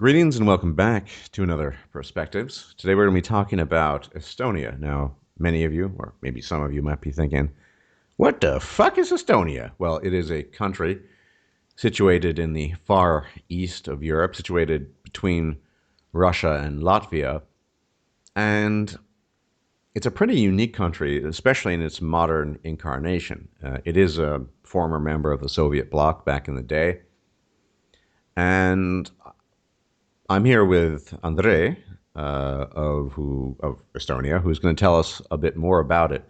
Greetings and welcome back to another Perspectives. Today we're going to be talking about Estonia. Now, many of you, or maybe some of you, might be thinking, what the fuck is Estonia? Well, it is a country situated in the far east of Europe, situated between Russia and Latvia. And it's a pretty unique country, especially in its modern incarnation. It is a former member of the Soviet bloc back in the day. And I'm here with Andrei of Estonia, who's going to tell us a bit more about it.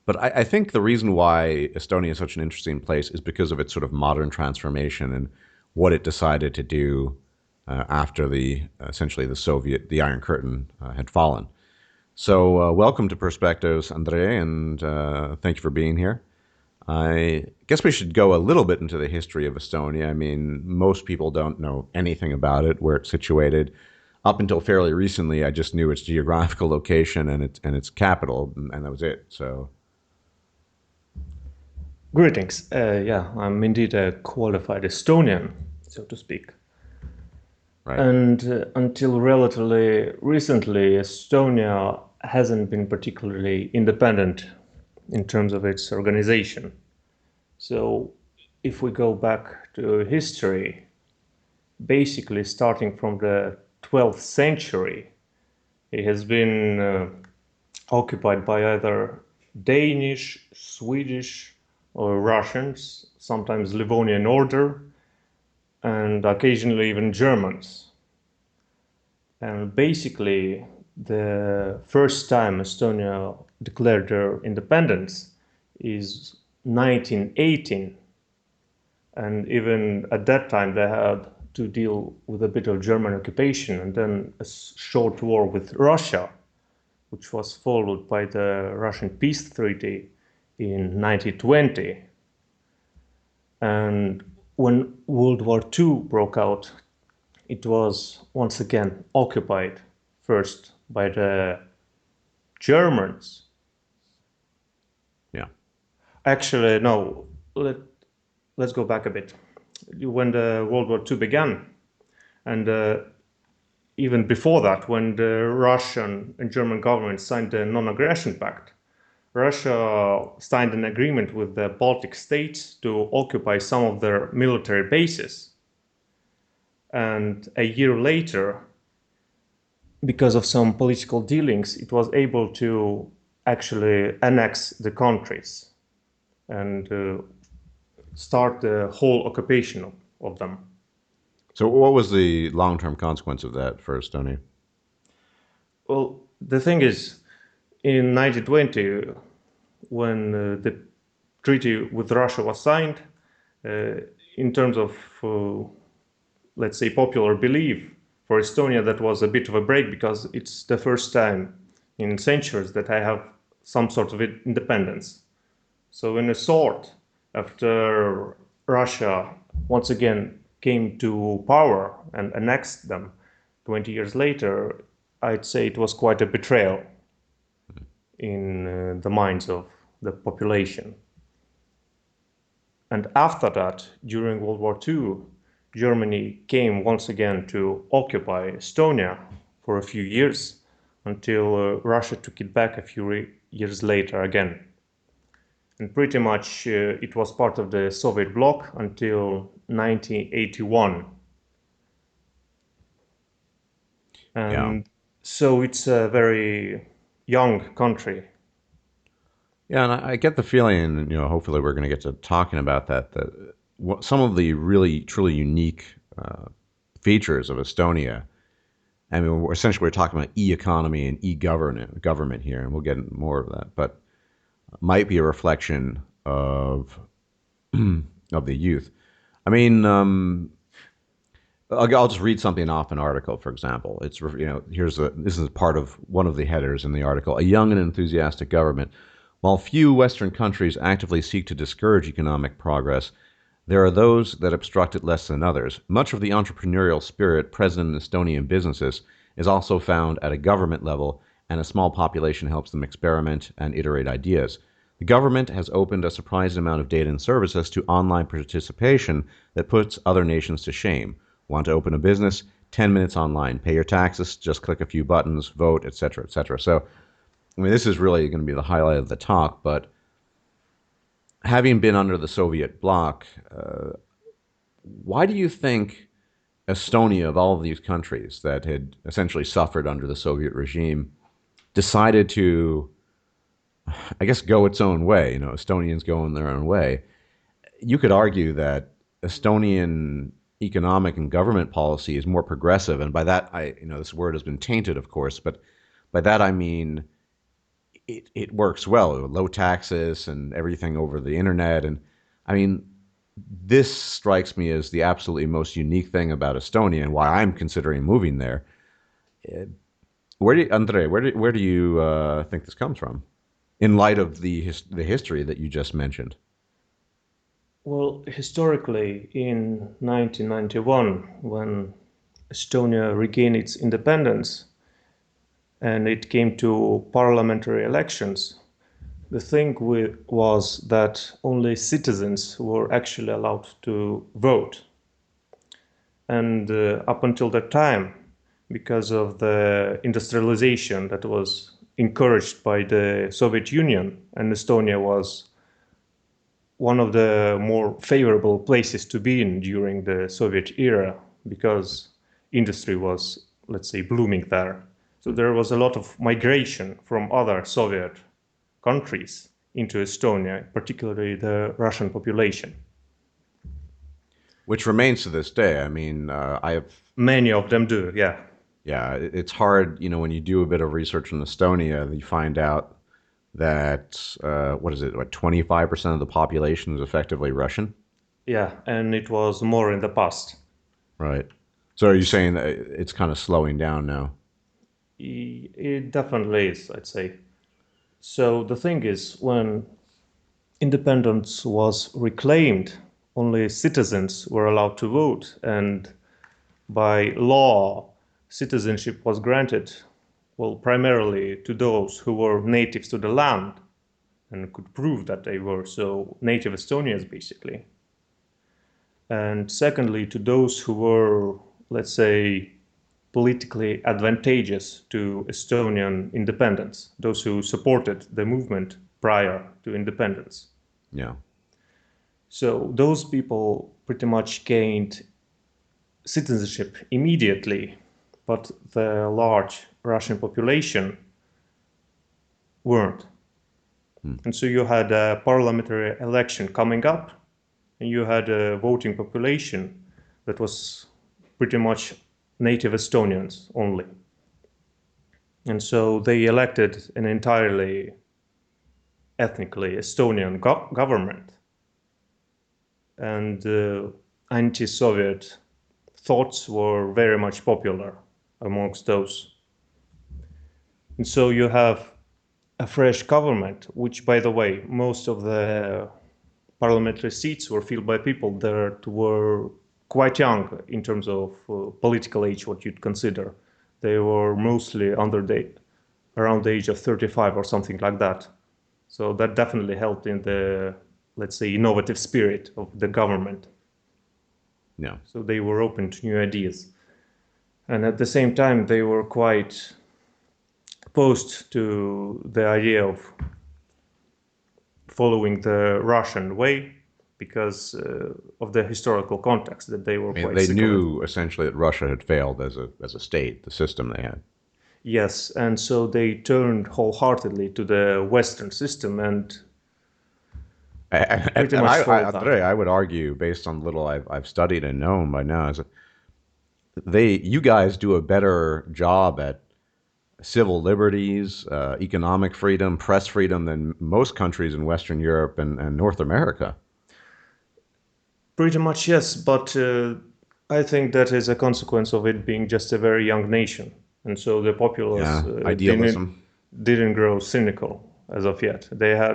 But I think the reason why Estonia is such an interesting place is because of its sort of modern transformation and what it decided to do after the essentially the Iron Curtain had fallen. So welcome to Perspectives, Andrei, and thank you for being here. I guess we should go a little bit into the history of Estonia. I mean, most people don't know anything about it, where it's situated. Up until fairly recently, I just knew its geographical location and its capital, and that was it. So, Greetings. Yeah, I'm indeed a qualified Estonian, so to speak. right. And until relatively recently, Estonia hasn't been particularly independent in terms of its organization. So, if we go back to history, basically starting from the 12th century, it has been occupied by either Danish, Swedish, or Russians, sometimes Livonian Order, and occasionally even Germans. And basically, the first time Estonia declared their independence is 1918. And even at that time, they had to deal with a bit of German occupation and then a short war with Russia, which was followed by the Russian peace treaty in 1920. And when World War II broke out, it was once again occupied first by the Germans. Yeah. Actually, no, let's go back a bit. When the World War II began, and even before that, when the Russian and German governments signed the Non-Aggression Pact, Russia signed an agreement with the Baltic states to occupy some of their military bases. And a year later, because of some political dealings, it was able to actually annex the countries and start the whole occupation of them. So, what was the long-term consequence of that for Estonia? Well, the thing is, in 1920, when the treaty with Russia was signed, uh, in terms of, let's say, popular belief, for Estonia, that was a bit of a break because it's the first time in centuries that I have some sort of independence. So, in a sort, after Russia once again came to power and annexed them 20 years later, I'd say it was quite a betrayal in the minds of the population. And after that, during World War II, Germany came once again to occupy Estonia for a few years until Russia took it back a few years later again. And pretty much it was part of the Soviet bloc until 1981. Yeah. And so it's a very young country. Yeah, and I get the feeling, and hopefully we're going to get to talking about that. That some of the really truly unique features of Estonia. I mean, essentially we're talking about e-economy and e-government here, and we'll get into more of that. But might be a reflection of the youth. I mean, I'll just read something off an article, for example. This is part of one of the headers in the article. A young and enthusiastic government. While few Western countries actively seek to discourage economic progress, there are those that obstruct it less than others. Much of the entrepreneurial spirit present in Estonian businesses is also found at a government level, and a small population helps them experiment and iterate ideas. The government has opened a surprising amount of data and services to online participation that puts other nations to shame. Want to open a business? 10 minutes online, pay your taxes, just click a few buttons, vote, etc., etc. So, I mean, this is really going to be the highlight of the talk. But having been under the Soviet bloc, why do you think Estonia, of all of these countries that had essentially suffered under the Soviet regime, decided to, I guess, go its own way? You know, Estonians going their own way. You could argue that Estonian economic and government policy is more progressive, and by that this word has been tainted, of course, but by that I mean it works well, low taxes and everything over the internet, and I mean this strikes me as the absolutely most unique thing about Estonia and why I'm considering moving there. Where do you think this comes from, in light of the history that you just mentioned? Well, historically, in 1991, when Estonia regained its independence and it came to parliamentary elections, the thing was that only citizens were actually allowed to vote. And up until that time, because of the industrialization that was encouraged by the Soviet Union, and Estonia was one of the more favorable places to be in during the Soviet era because industry was, let's say, blooming there. So there was a lot of migration from other Soviet countries into Estonia, particularly the Russian population. Which remains to this day. I mean, I have Many of them do, yeah. yeah, it's hard, when you do a bit of research in Estonia, you find out that what is it, what 25% of the population is effectively Russian, Yeah, and it was more in the past. right? So are you saying that it's kind of slowing down now? It definitely is, I'd say. So the thing is, when independence was reclaimed, only citizens were allowed to vote, and by law, citizenship was granted, well, primarily to those who were natives to the land and could prove that they were so native Estonians, basically. And secondly, to those who were, let's say, politically advantageous to Estonian independence, those who supported the movement prior to independence. Yeah. So those people pretty much gained citizenship immediately, but the large Russian population weren't. Hmm. And so you had a parliamentary election coming up, and you had a voting population that was pretty much native Estonians only. And so they elected an entirely ethnically Estonian government. And anti Soviet thoughts were very much popular amongst those. And so you have a fresh government, which, by the way, most of the parliamentary seats were filled by people that were quite young in terms of political age, what you'd consider. They were mostly around the age of 35 or something like that. So that definitely helped in the, let's say, innovative spirit of the government. Yeah. So they were open to new ideas. And at the same time, they were quite opposed to the idea of following the Russian way because of the historical context that they were I mean, quite they sick of it. knew essentially that Russia had failed as a state, the system they had. Yes, and so they turned wholeheartedly to the Western system and And pretty much followed that. Andre, I would argue, based on little I've studied and known by now, is that you guys do a better job at civil liberties, economic freedom, press freedom than most countries in Western Europe and North America. Pretty much, yes, but I think that is a consequence of it being just a very young nation, and so the populace Yeah, didn't idealism. didn't grow cynical as of yet. They had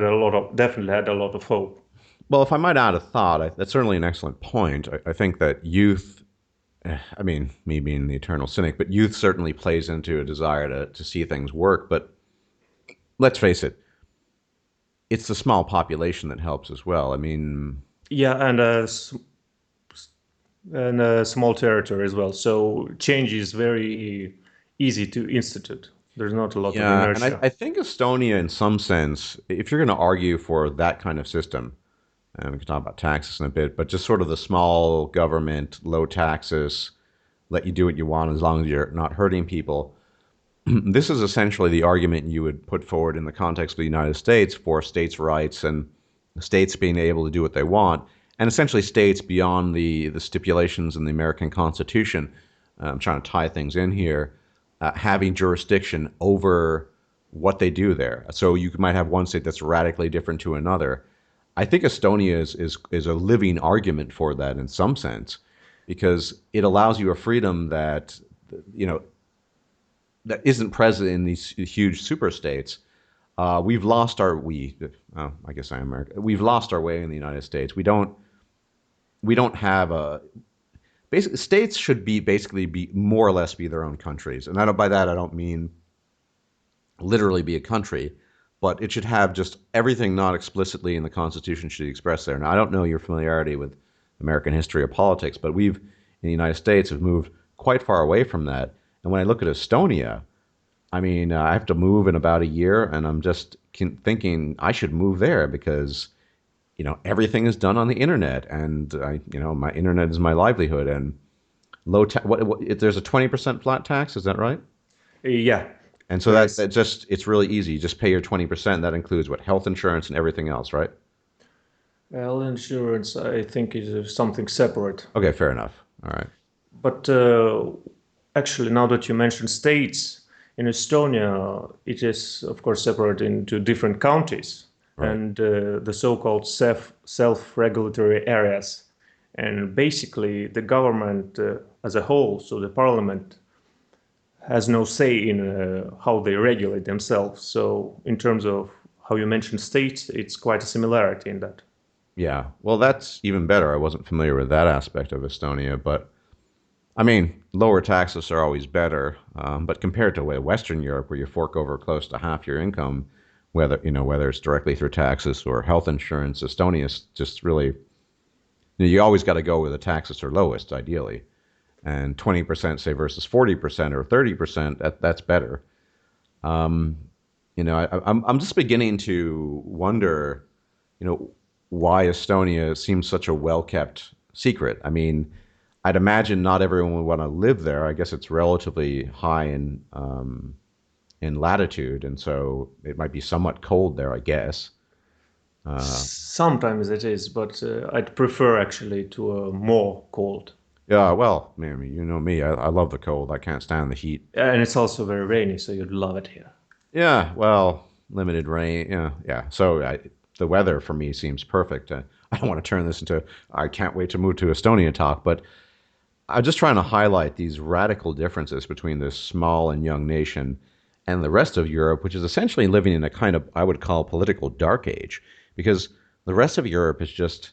definitely had a lot of hope. Well, if I might add a thought, that's certainly an excellent point. I think that youth, I mean, me being the eternal cynic, but youth certainly plays into a desire to see things work. But let's face it, it's the small population that helps as well. I mean, Yeah, and and a small territory as well. So change is very easy to institute. There's not a lot of Yeah, and inertia. I think Estonia, in some sense, if you're going to argue for that kind of system, and we can talk about taxes in a bit, but just sort of the small government, low taxes, let you do what you want as long as you're not hurting people. This is essentially the argument you would put forward in the context of the United States for states' rights and states being able to do what they want, and essentially states beyond the stipulations in the American Constitution. I'm trying to tie things in here, having jurisdiction over what they do there. So you might have one state that's radically different to another. I think Estonia is a living argument for that in some sense, because it allows you a freedom that you know that isn't present in these huge super states. We've lost our I guess I am American. We've lost our way in the United States. We don't have a basically states should be basically be more or less be their own countries, and I don't by that I don't mean literally be a country, but it should have just everything not explicitly in the Constitution should be expressed there. Now I don't know your familiarity with American history or politics, but we've in the United States have moved quite far away from that. And when I look at Estonia, I mean, I have to move in about a year, and I'm just thinking I should move there because everything is done on the internet, and my internet is my livelihood. And low tax. If there's a 20% flat tax? Is that right? Yeah, And so there that is. just it's really easy. You just pay your 20%. That includes what health insurance and everything else, right? Well, insurance, I think, is something separate. Okay, fair enough. All right. But actually, now that you mention states, in Estonia, it is, of course, separated into different counties Right. and the so-called self-regulatory areas. And basically, the government as a whole, so the parliament, has no say in how they regulate themselves. So, in terms of how you mentioned states, it's quite a similarity in that. Yeah. Well, that's even better. I wasn't familiar with that aspect of Estonia, but I mean, lower taxes are always better, but compared to Western Europe, where you fork over close to half your income, whether it's directly through taxes or health insurance, Estonia is just really you always got to go where the taxes are lowest, ideally, and 20% say versus 40% or 30%, that's better. I'm just beginning to wonder, you know, why Estonia seems such a well kept secret. I mean, I'd imagine not everyone would want to live there. I guess it's relatively high in latitude, and so it might be somewhat cold there. I guess. Sometimes it is, but I'd prefer actually to more cold. Yeah. Well, I mean, you know me. I love the cold. I can't stand the heat. And it's also very rainy, so you'd love it here. Yeah. Well, limited rain. Yeah. Yeah. So the weather for me seems perfect. I don't want to turn this into I can't wait to move to Estonia talk, but I'm just trying to highlight these radical differences between this small and young nation and the rest of Europe, which is essentially living in a kind of, I would call, political dark age, because the rest of Europe is just,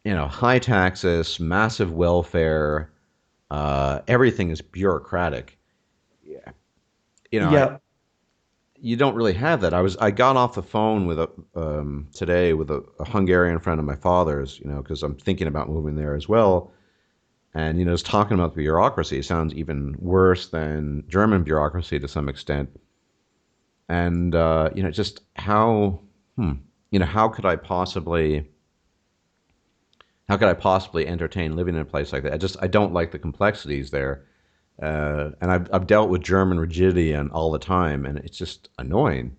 high taxes, massive welfare, everything is bureaucratic. You know, I, Yeah, you don't really have that. I got off the phone with today with a Hungarian friend of my father's, because I'm thinking about moving there as well. And just talking about the bureaucracy sounds even worse than German bureaucracy to some extent. And just how could I possibly entertain living in a place like that? I don't like the complexities there. And I've dealt with German rigidity and all the time, and it's just annoying.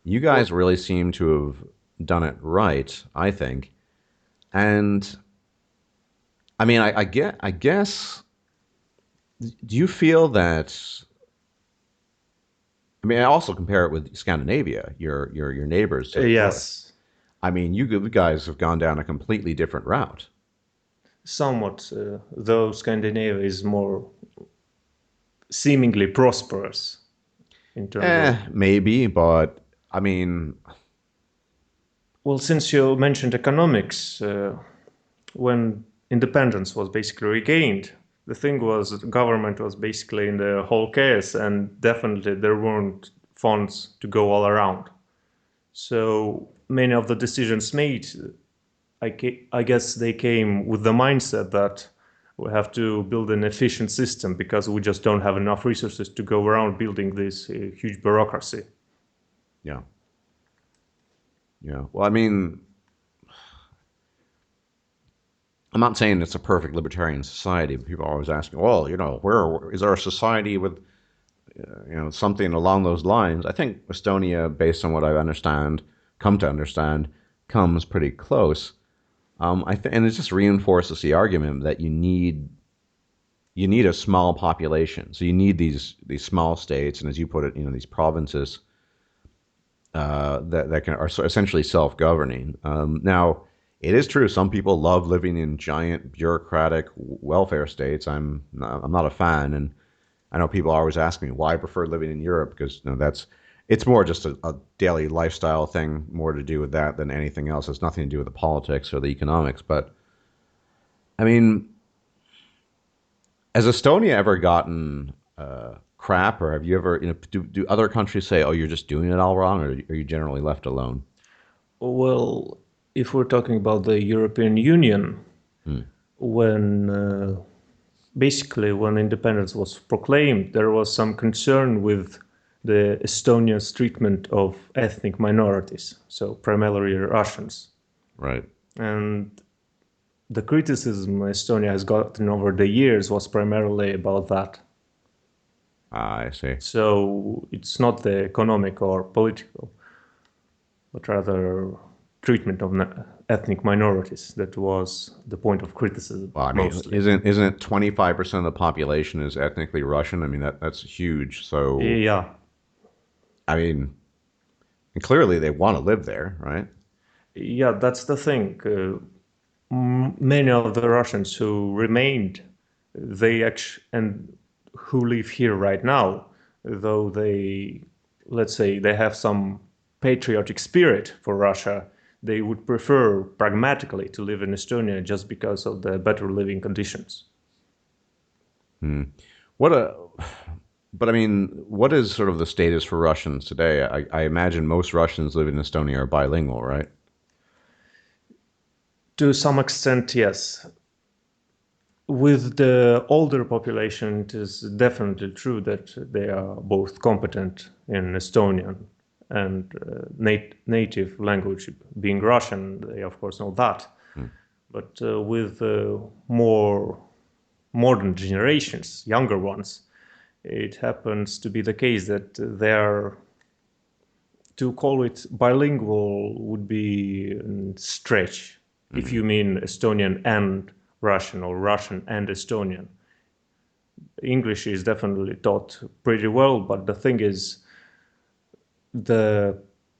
You well, guys really seem to have done it right, I think. And I mean, I guess, do you feel that I mean, I also compare it with Scandinavia, your neighbors to the north. yes, I mean, you guys have gone down a completely different route. somewhat, though Scandinavia is more seemingly prosperous in terms of. Maybe, but I mean, Well, since you mentioned economics, when independence was basically regained, the thing was that the government was basically in the whole chaos, and definitely there weren't funds to go all around. So many of the decisions made, I guess they came with the mindset that We have to build an efficient system because we just don't have enough resources to go around building this huge bureaucracy. Yeah. Yeah. Well, I mean, I'm not saying it's a perfect libertarian society, but people are always asking, well, where is our society with, something along those lines? I think Estonia, based on what I come to understand, comes pretty close. And it just reinforces the argument that you need a small population. So you need these small states, and as you put it, these provinces that are essentially self-governing. Now, it is true some people love living in giant bureaucratic welfare states. I'm not a fan, and I know people always ask me why I prefer living in Europe because it's more just a daily lifestyle thing, more to do with that than anything else. It's nothing to do with the politics or the economics. But I mean, has Estonia ever gotten crap, or have you ever, do other countries say, "Oh, you're just doing it all wrong," or are you generally left alone? Well, if we're talking about the European Union, Hmm. when basically when independence was proclaimed, there was some concern with the Estonia's treatment of ethnic minorities, so primarily Russians. Right. And the criticism Estonia has gotten over the years was primarily about that. I see. So it's not the economic or political, but rather treatment of ethnic minorities that was the point of criticism Well, I mean, mostly. isn't it 25% of the population is ethnically Russian? I mean, that's huge. So, Yeah, I mean, and clearly they want to live there, right? yeah, that's the thing. Many of the Russians who remained, they actually and who live here right now, though they, let's say, they have some patriotic spirit for Russia, they would prefer pragmatically to live in Estonia just because of the better living conditions. Hmm. What a, but I mean, what is sort of the status for Russians today? I imagine most Russians living in Estonia are bilingual, right? To some extent, yes. With the older population, it is definitely true that they are both competent in Estonian and native language being Russian. They, of course, know that. Hmm. But with more modern generations, younger ones, it happens to be the case that they're to call it bilingual would be a stretch if Hmm. you mean Estonian and Russian or Russian and Estonian. English is definitely taught pretty well, but the thing is, the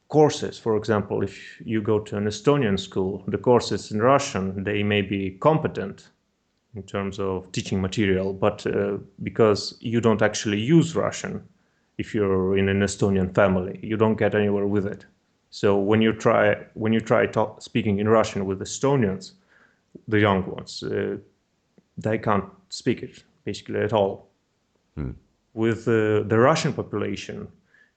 courses, for example, if you go to an Estonian school, the courses in Russian, they may be competent in terms of teaching material, but because you don't actually use Russian, if you're in an Estonian family, you don't get anywhere with it. So when you try speaking in Russian with Estonians, the young ones, they can't speak it basically at all. Hmm. With the Russian population,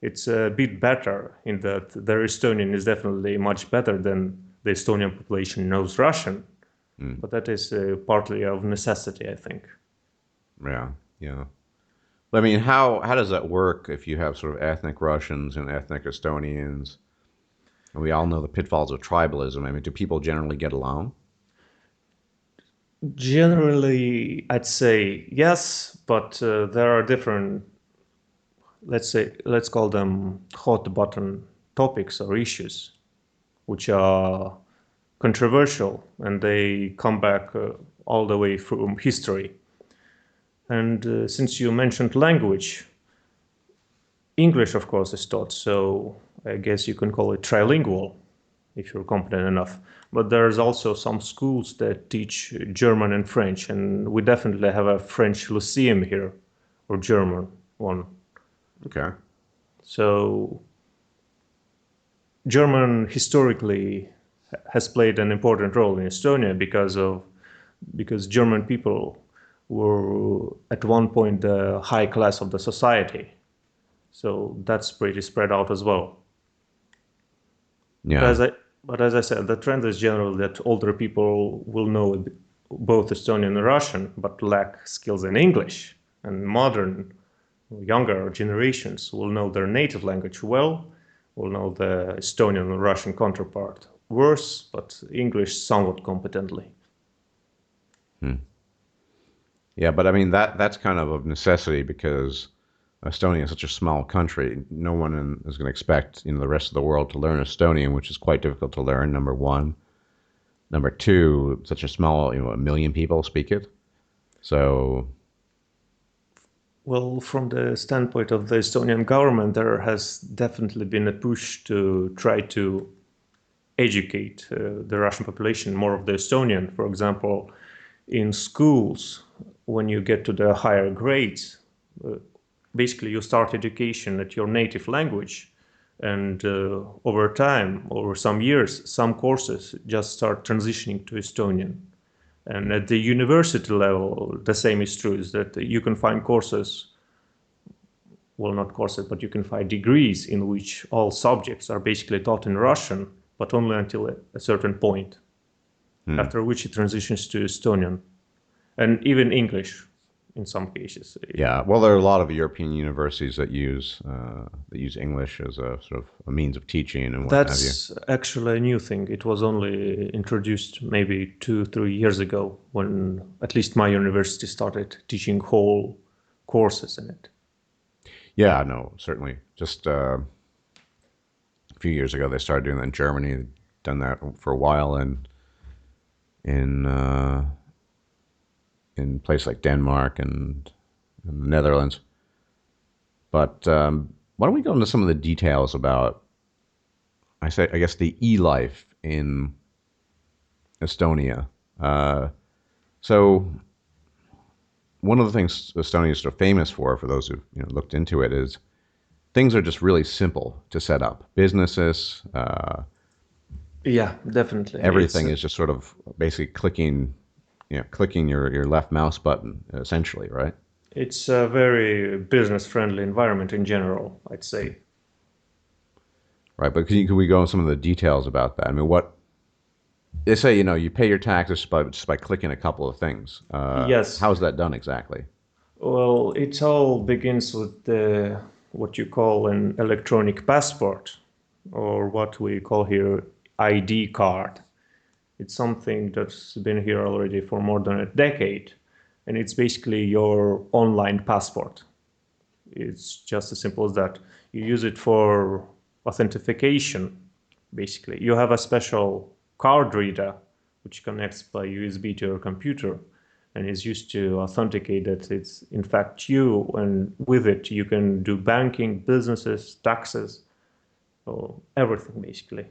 it's a bit better in that their Estonian is definitely much better than the Estonian population knows Russian, Hmm. but that is partly of necessity, I think. Yeah. Yeah. But I mean, how does that work if you have sort of ethnic Russians and ethnic Estonians? And we all know the pitfalls of tribalism. I mean, do people generally get along? Generally, I'd say yes, but there are different, let's call them hot button topics or issues, which are controversial and they come back all the way from history. And since you mentioned language, English, of course, is taught, so I guess you can call it trilingual if you're competent enough. But there's also some schools that teach German and French, and we definitely have a French lyceum here, or German one. Okay. So German historically has played an important role in Estonia because German people were at one point the high class of the society. So that's pretty spread out as well. But Yeah. as I but as I said, the trend is generally that older people will know both Estonian and Russian, but lack skills in English. And modern, younger generations will know their native language well, will know the Estonian and Russian counterpart worse, but English somewhat competently. Hmm. Yeah, but I mean that's kind of necessity because Estonia is such a small country. No one is going to expect the rest of the world to learn Estonian, which is quite difficult to learn. Number one. Number two, such a small, 1 million people speak it. So Well, from the standpoint of the Estonian government, there has definitely been a push to try to educate the Russian population more of the Estonian. For example, in schools, when you get to the higher grades, uh, basically you start education at your native language. And over time, over some years, some courses just start transitioning to Estonian. And at the university level, the same is true, is that you can find courses, well, not courses, but you can find degrees in which all subjects are basically taught in Russian, but only until a certain point, hmm. after which it transitions to Estonian and even English in some cases. Yeah, well, there are a lot of European universities that use English as a sort of a means of teaching and what have you. That's actually a new thing. It was only introduced maybe 2, 3 years ago when at least my university started teaching whole courses in it. Yeah, no, certainly. Just a few years ago, they started doing that in Germany. They've done that for a while, and in places like Denmark and the Netherlands. But why don't we go into some of the details about, I guess, the e-life in Estonia. Uh, so one of the things Estonia is sort of famous for those who've looked into it, is things are just really simple to set up. Businesses, Yeah, definitely. It's everything is just sort of basically clicking your left mouse button, essentially, right? it's a very business friendly environment in general, I'd say. Right. But can we go into some of the details about that? I mean, what they say, you pay your taxes just by clicking a couple of things. Yes. How is that done exactly? Well, it all begins with what you call an electronic passport, or what we call here ID card. It's something that's been here already for more than a decade, and it's basically your online passport. It's just as simple as that. You use it for authentication, basically. You have a special card reader which connects by USB to your computer and is used to authenticate that it's in fact you, and with it you can do banking, businesses, taxes, so everything basically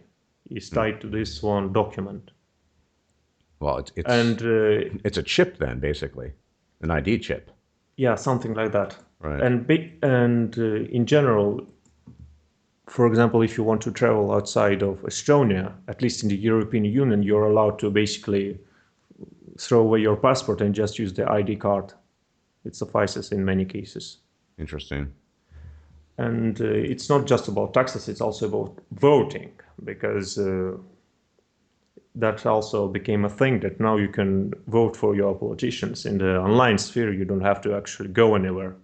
is Hmm. tied to this one document. Well, it's And it's a chip then, basically, an ID chip, yeah, something like that. right? And in general, for example, if you want to travel outside of Estonia, at least in the European Union, you're allowed to basically throw away your passport and just use the ID card. It suffices in many cases. Interesting. And it's not just about taxes, it's also about voting, because that also became a thing that now you can vote for your politicians in the online sphere. You don't have to actually go anywhere.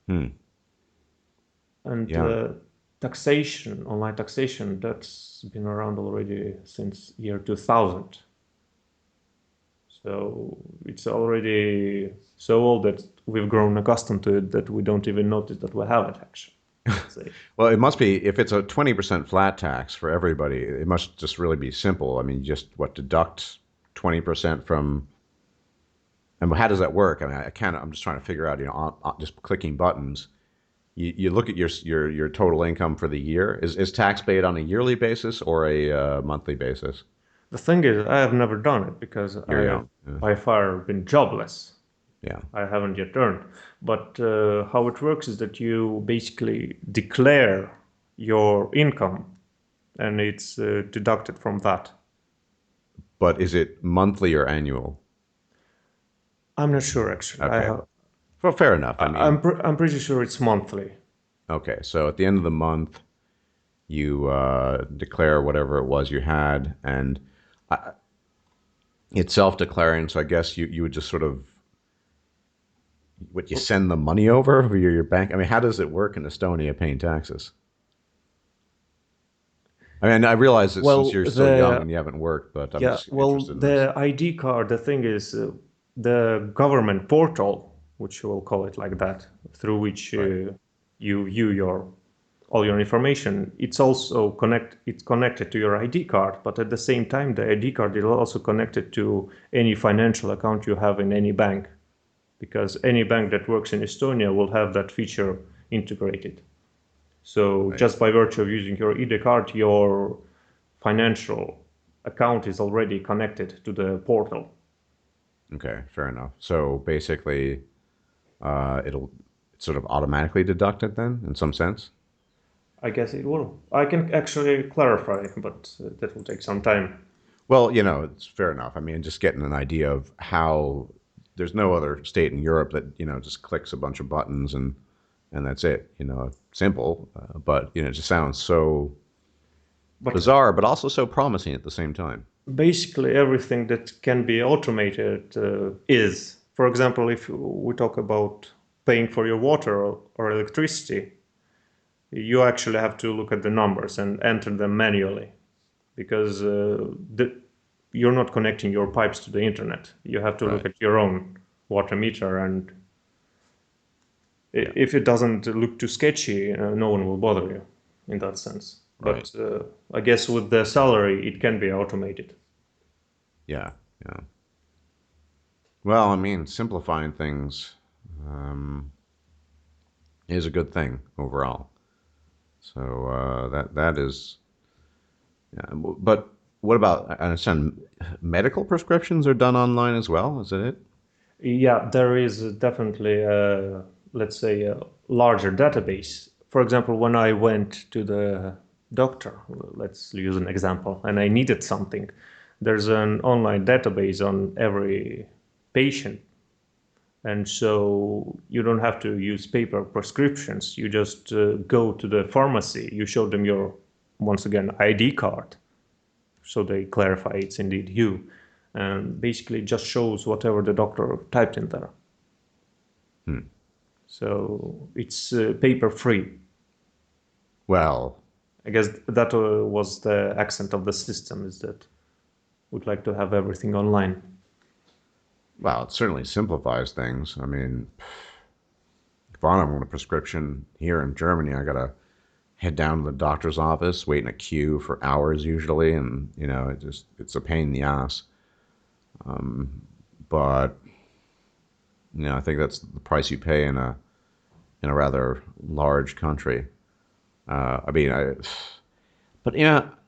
Hmm. And Yeah. taxation, online taxation, that's been around already since year 2000. So it's already so old that we've grown accustomed to it that we don't even notice that we have it, actually, let's say. Well, it must be if it's a 20% flat tax for everybody. It must just really be simple. I mean, just deduct 20% from. And how does that work? I mean, I can't. I'm just trying to figure out. Just clicking buttons. You look at your total income for the year. Is tax paid on a yearly basis or a monthly basis? The thing is, I have never done it because You're I have young. Yeah. by far been jobless. Yeah. I haven't yet earned. But how it works is that you basically declare your income and it's deducted from that. But is it monthly or annual? I'm not sure actually. Okay. Well, fair enough. I mean, I'm pretty sure it's monthly. okay. So at the end of the month, you declare whatever it was you had, and it's self-declaring, so I guess you would just sort of what you send the money over via your bank. I mean, how does it work in Estonia paying taxes? I mean, I realize that since Well, you're still young the and you haven't worked, but I'm yeah, just well, interested in this. the ID card, the thing is, the government portal, which we'll call it like that, through which Right. you view your all your information, it's connected to your ID card, but at the same time, the ID card is also connected to any financial account you have in any bank, because any bank that works in Estonia will have that feature integrated. So Right. just by virtue of using your ID card, your financial account is already connected to the portal. Okay. Fair enough. So basically, it'll sort of automatically deduct it then, in some sense. I guess it will. I can actually clarify, but that will take some time. Well, it's fair enough. I mean, just getting an idea of how there's no other state in Europe that just clicks a bunch of buttons and that's it. Simple, but it just sounds so But bizarre, but also so promising at the same time. basically, everything that can be automated is. For example, if we talk about paying for your water or electricity, you actually have to look at the numbers and enter them manually because you're not connecting your pipes to the internet. You have to look Right. at your own water meter, and Yeah. if it doesn't look too sketchy, no one will bother you in that sense. Right. But I guess with the salary, it can be automated. Yeah. Yeah. Well, I mean, simplifying things um, is a good thing overall. So that is. Yeah, but what about? I understand medical prescriptions are done online as well. Is that it? Yeah, there is definitely, let's say, a larger database. For example, when I went to the doctor, let's use an example, and I needed something, there's an online database on every patient. And so you don't have to use paper prescriptions. You just go to the pharmacy, you show them your, once again, ID card, so they clarify it's indeed you. And basically, it just shows whatever the doctor typed in there. Hmm. So it's paper free. Well, I guess that was the accent of the system, is that we'd like to have everything online. well, it certainly simplifies things. I mean, if I want a prescription here in Germany, I gotta head down to the doctor's office, wait in a queue for hours usually, and it's a pain in the ass. But I think that's the price you pay in a rather large country. I mean, but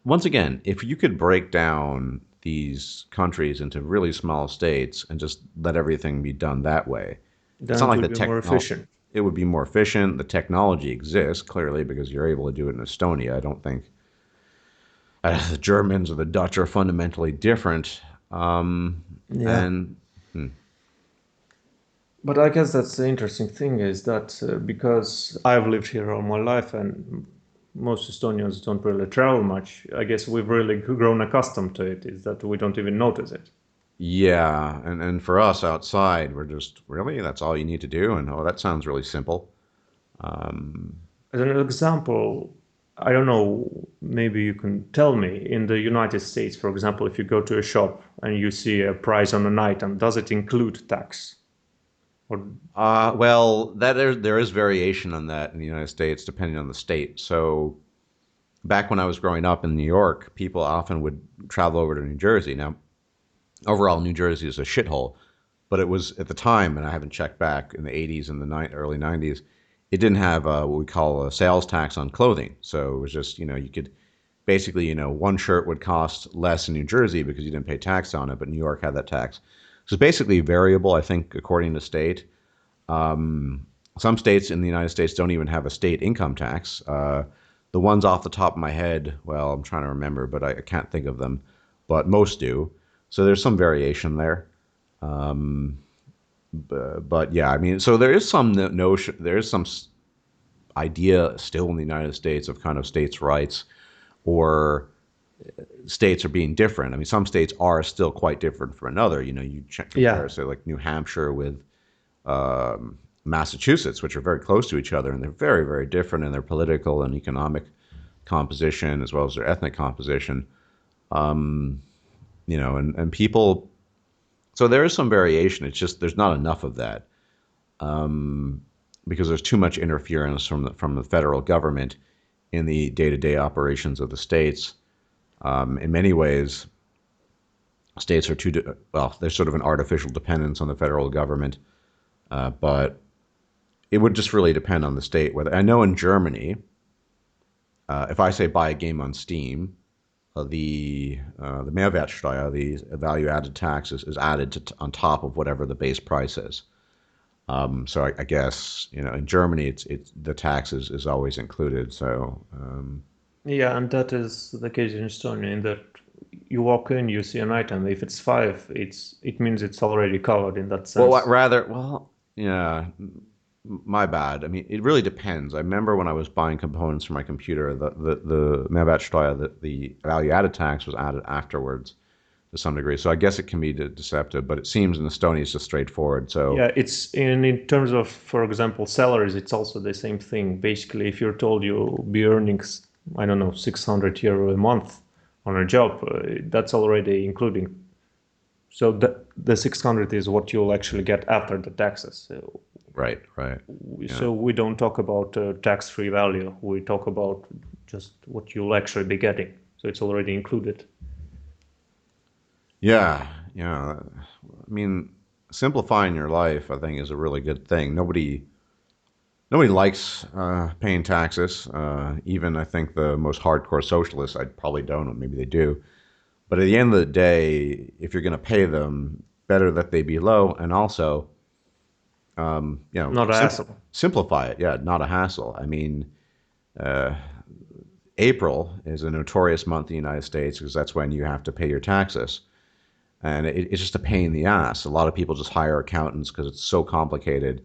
once again, if you could break down these countries into really small states and just let everything be done that way, it's not Then it like would the be more efficient. it would be more efficient. The technology exists clearly because you're able to do it in Estonia. I don't think the Germans or the Dutch are fundamentally different. Yeah. And But I guess that's the interesting thing is that because I've lived here all my life and most Estonians don't really travel much, I guess we've really grown accustomed to it, is that we don't even notice it. yeah, and for us outside, we're just really that's all you need to do. And oh, that sounds really simple. As an example, I don't know, maybe you can tell me, in the United States, for example, if you go to a shop and you see a price on an item, does it include tax? Or Well, there is variation on that in the United States depending on the state. So back when I was growing up in New York, people often would travel over to New Jersey. Now, overall, New Jersey is a shithole, but it was at the time, and I haven't checked back in the '80s and the early '90s. It didn't have what we call a sales tax on clothing, so it was just you could basically one shirt would cost less in New Jersey because you didn't pay tax on it, but New York had that tax. So it's basically variable, I think, according to state. Some states in the United States don't even have a state income tax. The ones off the top of my head, well, I'm trying to remember, but I can't think of them. But most do. So there's some variation there. But yeah, I mean, so there is some notion, there is some idea still in the United States of kind of states' rights, or states are being different. I mean, some states are still quite different from another. You know, you compare, Yeah, say, like New Hampshire with Massachusetts, which are very close to each other, and they're very, very different in their political and economic composition as well as their ethnic composition. You know, and people. So there is some variation. It's just there's not enough of that because there's too much interference from the federal government in the day to day operations of the states. In many ways, states are well. There's sort of an artificial dependence on the federal government, but it would just really depend on the state. Whether I know in Germany, if I say buy a game on Steam, the Mehrwertsteuer, the value added tax, is added on top of whatever the base price is. So I guess you know in Germany it's the tax is always included. So yeah, and that is the case in Estonia. In that you walk in, you see an item. If it's five, it means it's already covered in that well sense. rather well yeah my bad. I mean it really depends. I remember when I was buying components for my computer, the Mehrwertsteuer, the value added tax was added afterwards to some degree. So I guess it can be deceptive, but it seems in Estonia it's just straightforward. So Yeah, it's in terms of, for example, salaries. It's also the same thing. Basically, if you're told you'll be earning, I don't know, 600 euro a month on a job, that's already including. So the 600 is what you'll actually get after the taxes. right, right, yeah. So we don't talk about tax-free value. We talk about just what you'll actually be getting. So it's already included. Yeah, yeah. I mean, simplifying your life, I think, is a really good thing. Nobody likes paying taxes. Even I think the most hardcore socialists, I probably don't. Maybe they do. But at the end of the day, if you're going to pay them, better that they be low, and also, you know, Not a hassle. simplify it. Yeah, not a hassle. I mean, April is a notorious month in the United States because that's when you have to pay your taxes. And it's just a pain in the ass. A lot of people just hire accountants because it's so complicated.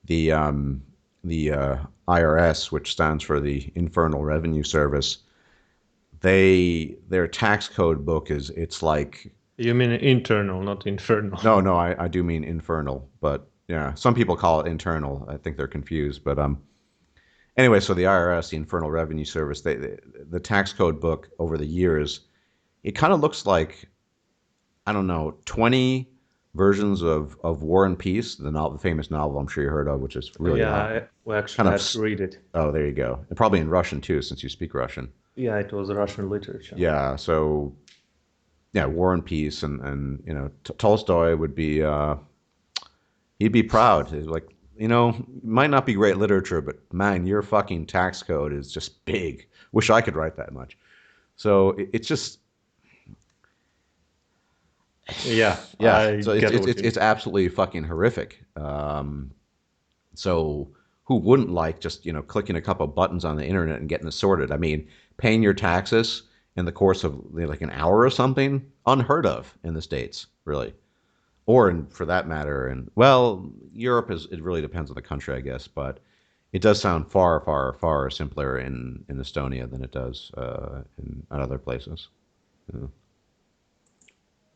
The IRS, which stands for the Infernal Revenue Service, their tax code book is it's like You mean internal, not infernal. no, I do mean infernal, but yeah, some people call it internal. I think they're confused, but anyway, so the IRS, the Infernal Revenue Service, the tax code book over the years, it kind of looks like I don't know, 20 versions of War and Peace, the famous novel I'm sure you heard of, which is really Yeah, hot. we actually Kind of, had to read it. oh, there you go. And probably in Russian too, since you speak Russian. Yeah, it was Russian literature. Yeah, so yeah, War and Peace, and you know, Tolstoy would be, he'd be proud. He's like, you know, it might not be great literature, but man, your fucking tax code is just big. Wish I could write that much. So it's just, Yeah, yeah. I So it's get it's what it's, you mean. it's absolutely fucking horrific. So who wouldn't like just you know clicking a couple of buttons on the internet and getting it sorted? I mean, paying your taxes in the course of you know, like an hour or something, unheard of in the states, really, or for that matter. And well, Europe is it really depends on the country, I guess, but it does sound far, far, far simpler in Estonia than it does in other places. Yeah.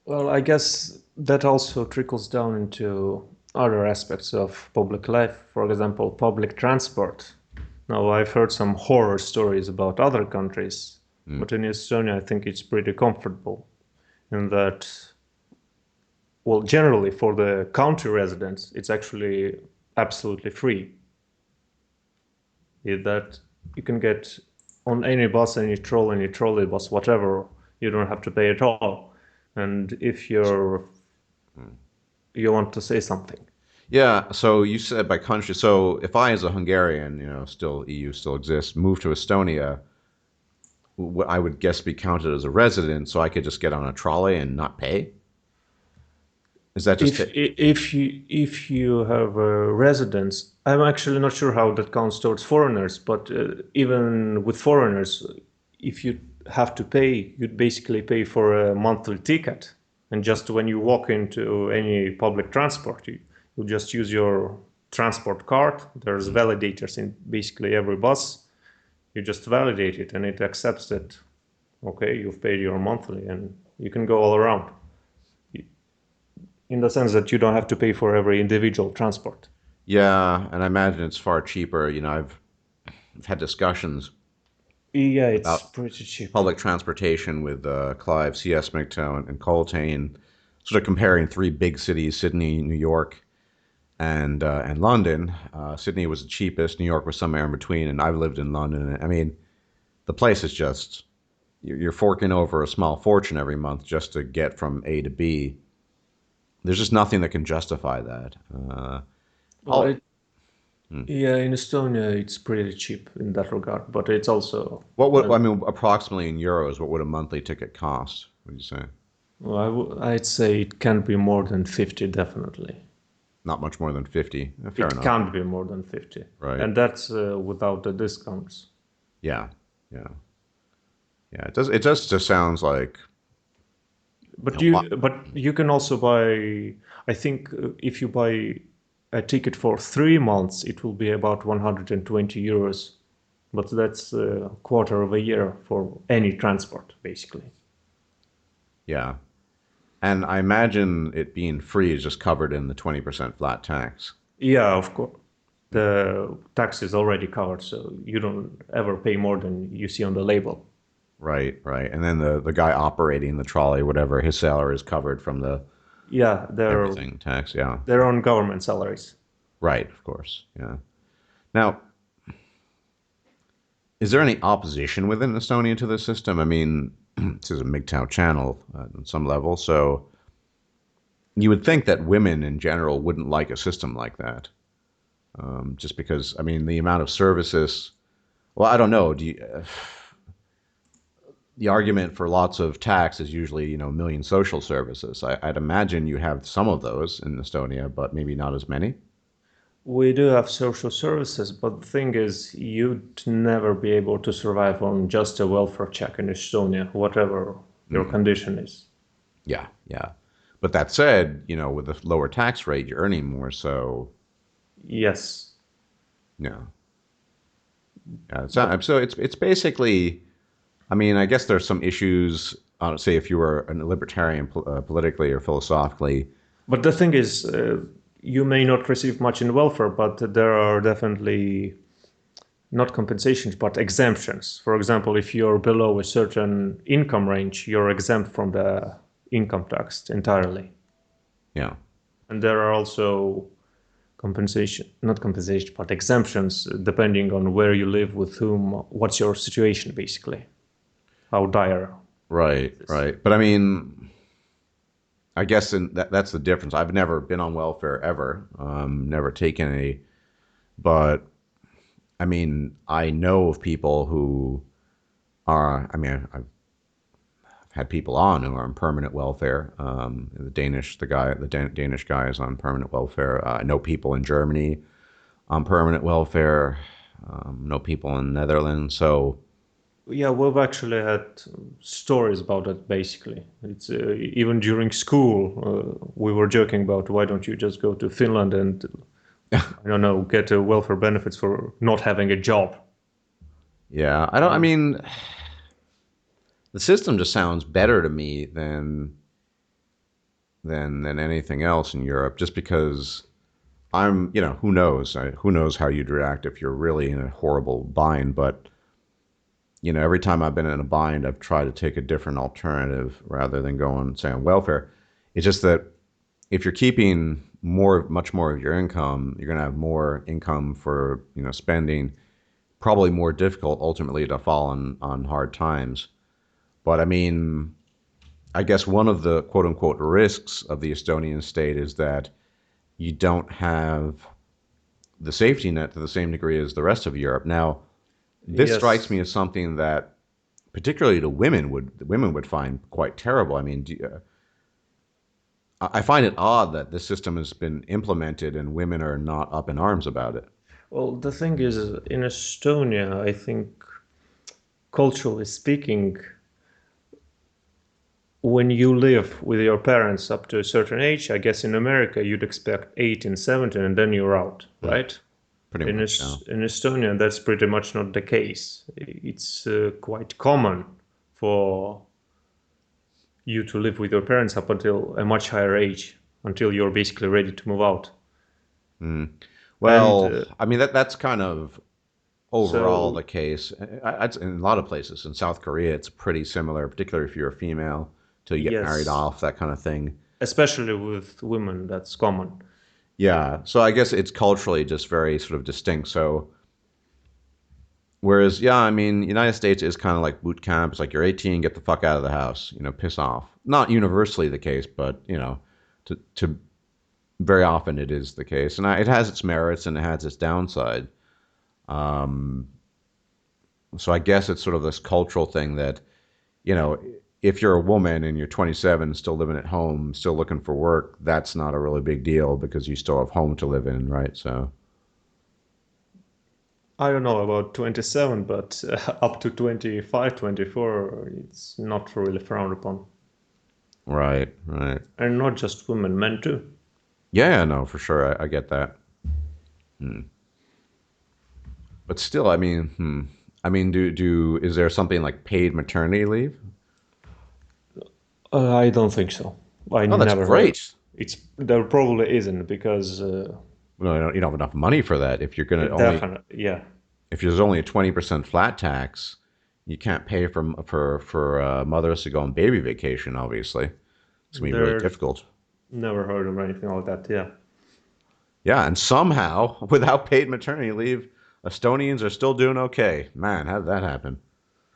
Well, I guess that also trickles down into other aspects of public life. For example, public transport. Now, I've heard some horror stories about other countries, Mm. but in Estonia, I think it's pretty comfortable in that, well, generally for the country residents, it's actually absolutely free. That you can get on any bus, any troll, any trolley bus, whatever. You don't have to pay at all. And if you want to say something. Yeah, so you said by country. So if I, as a Hungarian, you know, still EU still exists, move to Estonia, I would guess be counted as a resident, so I could just get on a trolley and not pay. Is that just it? If you have a residence, I'm actually not sure how that counts towards foreigners, but even with foreigners, if you have to pay, you'd basically pay for a monthly ticket, and just when you walk into any public transport, you just use your transport card. There's validators in basically every bus. You just validate it, and it accepts it Okay, you've paid your monthly and you can go all around in the sense that you don't have to pay for every individual transport. Yeah, and I imagine it's far cheaper. I've had discussions Yeah, it's about pretty cheap. public transportation with Clive, C.S. McTow, and Coltane, sort of comparing three big cities: Sydney, New York, and London. Sydney was the cheapest. New York was somewhere in between, and I've lived in London. And I mean, the place is just you're forking over a small fortune every month just to get from A to B. There's just nothing that can justify that. Well, All, hmm. yeah, in Estonia it's pretty cheap in that regard, but it's also, What would I mean approximately in euros? What would a monthly ticket cost? Would you say well, I'd say it can't be more than 50, definitely. not much more than 50? Fair It enough, can't be more than 50. right? And that's without the discounts. Yeah, yeah, yeah. It does. It just sounds like But you know, you can also buy, I think if you buy a ticket for 3 months, it will be about 120 euros. But that's a quarter of a year for any transport, basically. yeah. And I imagine it being free is just covered in the 20% flat tax. Yeah, of course. The tax is already covered, so you don't ever pay more than you see on the label. Right, right. And then the guy operating the trolley, whatever, his salary is covered from the Yeah, everything tax. Yeah. they're on government salaries. Right, of course. Yeah. Now, is there any opposition within Estonia to this system? I mean, this is a MGTOW channel on some level, so you would think that women in general wouldn't like a system like that. Just because, I mean, the amount of services. Well, I don't know. The argument for lots of tax is usually, a million social services. I'd imagine you have some of those in Estonia, but maybe not as many. We do have social services, but the thing is, you'd never be able to survive on just a welfare check in Estonia, whatever your Mm, condition is. yeah, yeah. But that said, with a lower tax rate, you're earning more. So, Yes, yeah, yeah. but So it's basically. I mean, I guess there's some issues. Say if you were a libertarian politically or philosophically. the thing is, you may not receive much in welfare, but there are definitely not compensations, but exemptions. For example, if you're below a certain income range, you're exempt from the income tax entirely. Yeah. And there are also compensation, not compensation, but exemptions depending on where you live, with whom, what's your situation basically, how dire Right, is this. right. But I mean, I guess that's the difference. I've never been on welfare ever, never taken any. But I mean, I know of people who are. I mean, I've had people on who are on permanent welfare. The Danish guy is on permanent welfare. I know people in Germany on permanent welfare. Know people in the Netherlands. So Yeah, we've actually had stories about it basically. It's even during school, we were joking about why don't you just go to Finland and, I don't know, get welfare benefits for not having a job. yeah, I don't. I mean, the system just sounds better to me than anything else in Europe. Just because who knows? Who knows how you'd react if you're really in a horrible bind? But every time I've been in a bind, I've tried to take a different alternative rather than going, say, on welfare. It's just that if you're keeping much more of your income, you're going to have more income for spending. Probably more difficult ultimately to fall on hard times. But I mean, I guess one of the quote unquote risks of the Estonian state is that you don't have the safety net to the same degree as the rest of Europe. Now, this strikes Yes. me as something that, particularly to women would find quite terrible. I mean, I find it odd that this system has been implemented and women are not up in arms about it. Well, the thing is, in Estonia, I think, culturally speaking, when you live with your parents up to a certain age, I guess in America you'd expect 18, 17, and then you're out, Hmm, right? pretty In, much, yeah. in Estonia, that's pretty much not the case. It's quite common for you to live with your parents up until a much higher age, until you're basically ready to move out. Mm. And Well, I mean that's kind of overall so, the case. In a lot of places in South Korea, it's pretty similar, particularly if you're a female, till you get married yes, off, that kind of thing. especially with women, that's common. Yeah, so I guess it's culturally just very sort of distinct. So whereas, yeah, I mean, United States is kind of like boot camp. It's like you're 18, get the fuck out of the house, piss off. Not universally the case, but to very often it is the case, and it has its merits and it has its downside. Um, so I guess it's sort of this cultural thing that you know, if you're a woman and you're 27, still living at home, still looking for work, that's not a really big deal because you still have home to live in, right? So, I don't know about 27, but up to 25, 24, it's not really frowned upon. right, right. And not just women, men too. Yeah, no, for sure. I get that. Hmm. But still, I mean, I mean, is there something like paid maternity leave? I don't think so. I Oh, that's never heard. great. It's there probably isn't because No, you don't have enough money for that. If you're gonna it only, definitely, yeah, if there's only a 20% flat tax, you can't pay for mothers to go on baby vacation. Obviously, it's gonna be really there's difficult. never heard of anything like that. Yeah, Yeah, and somehow, without paid maternity leave, Estonians are still doing okay. Man, how did that happen?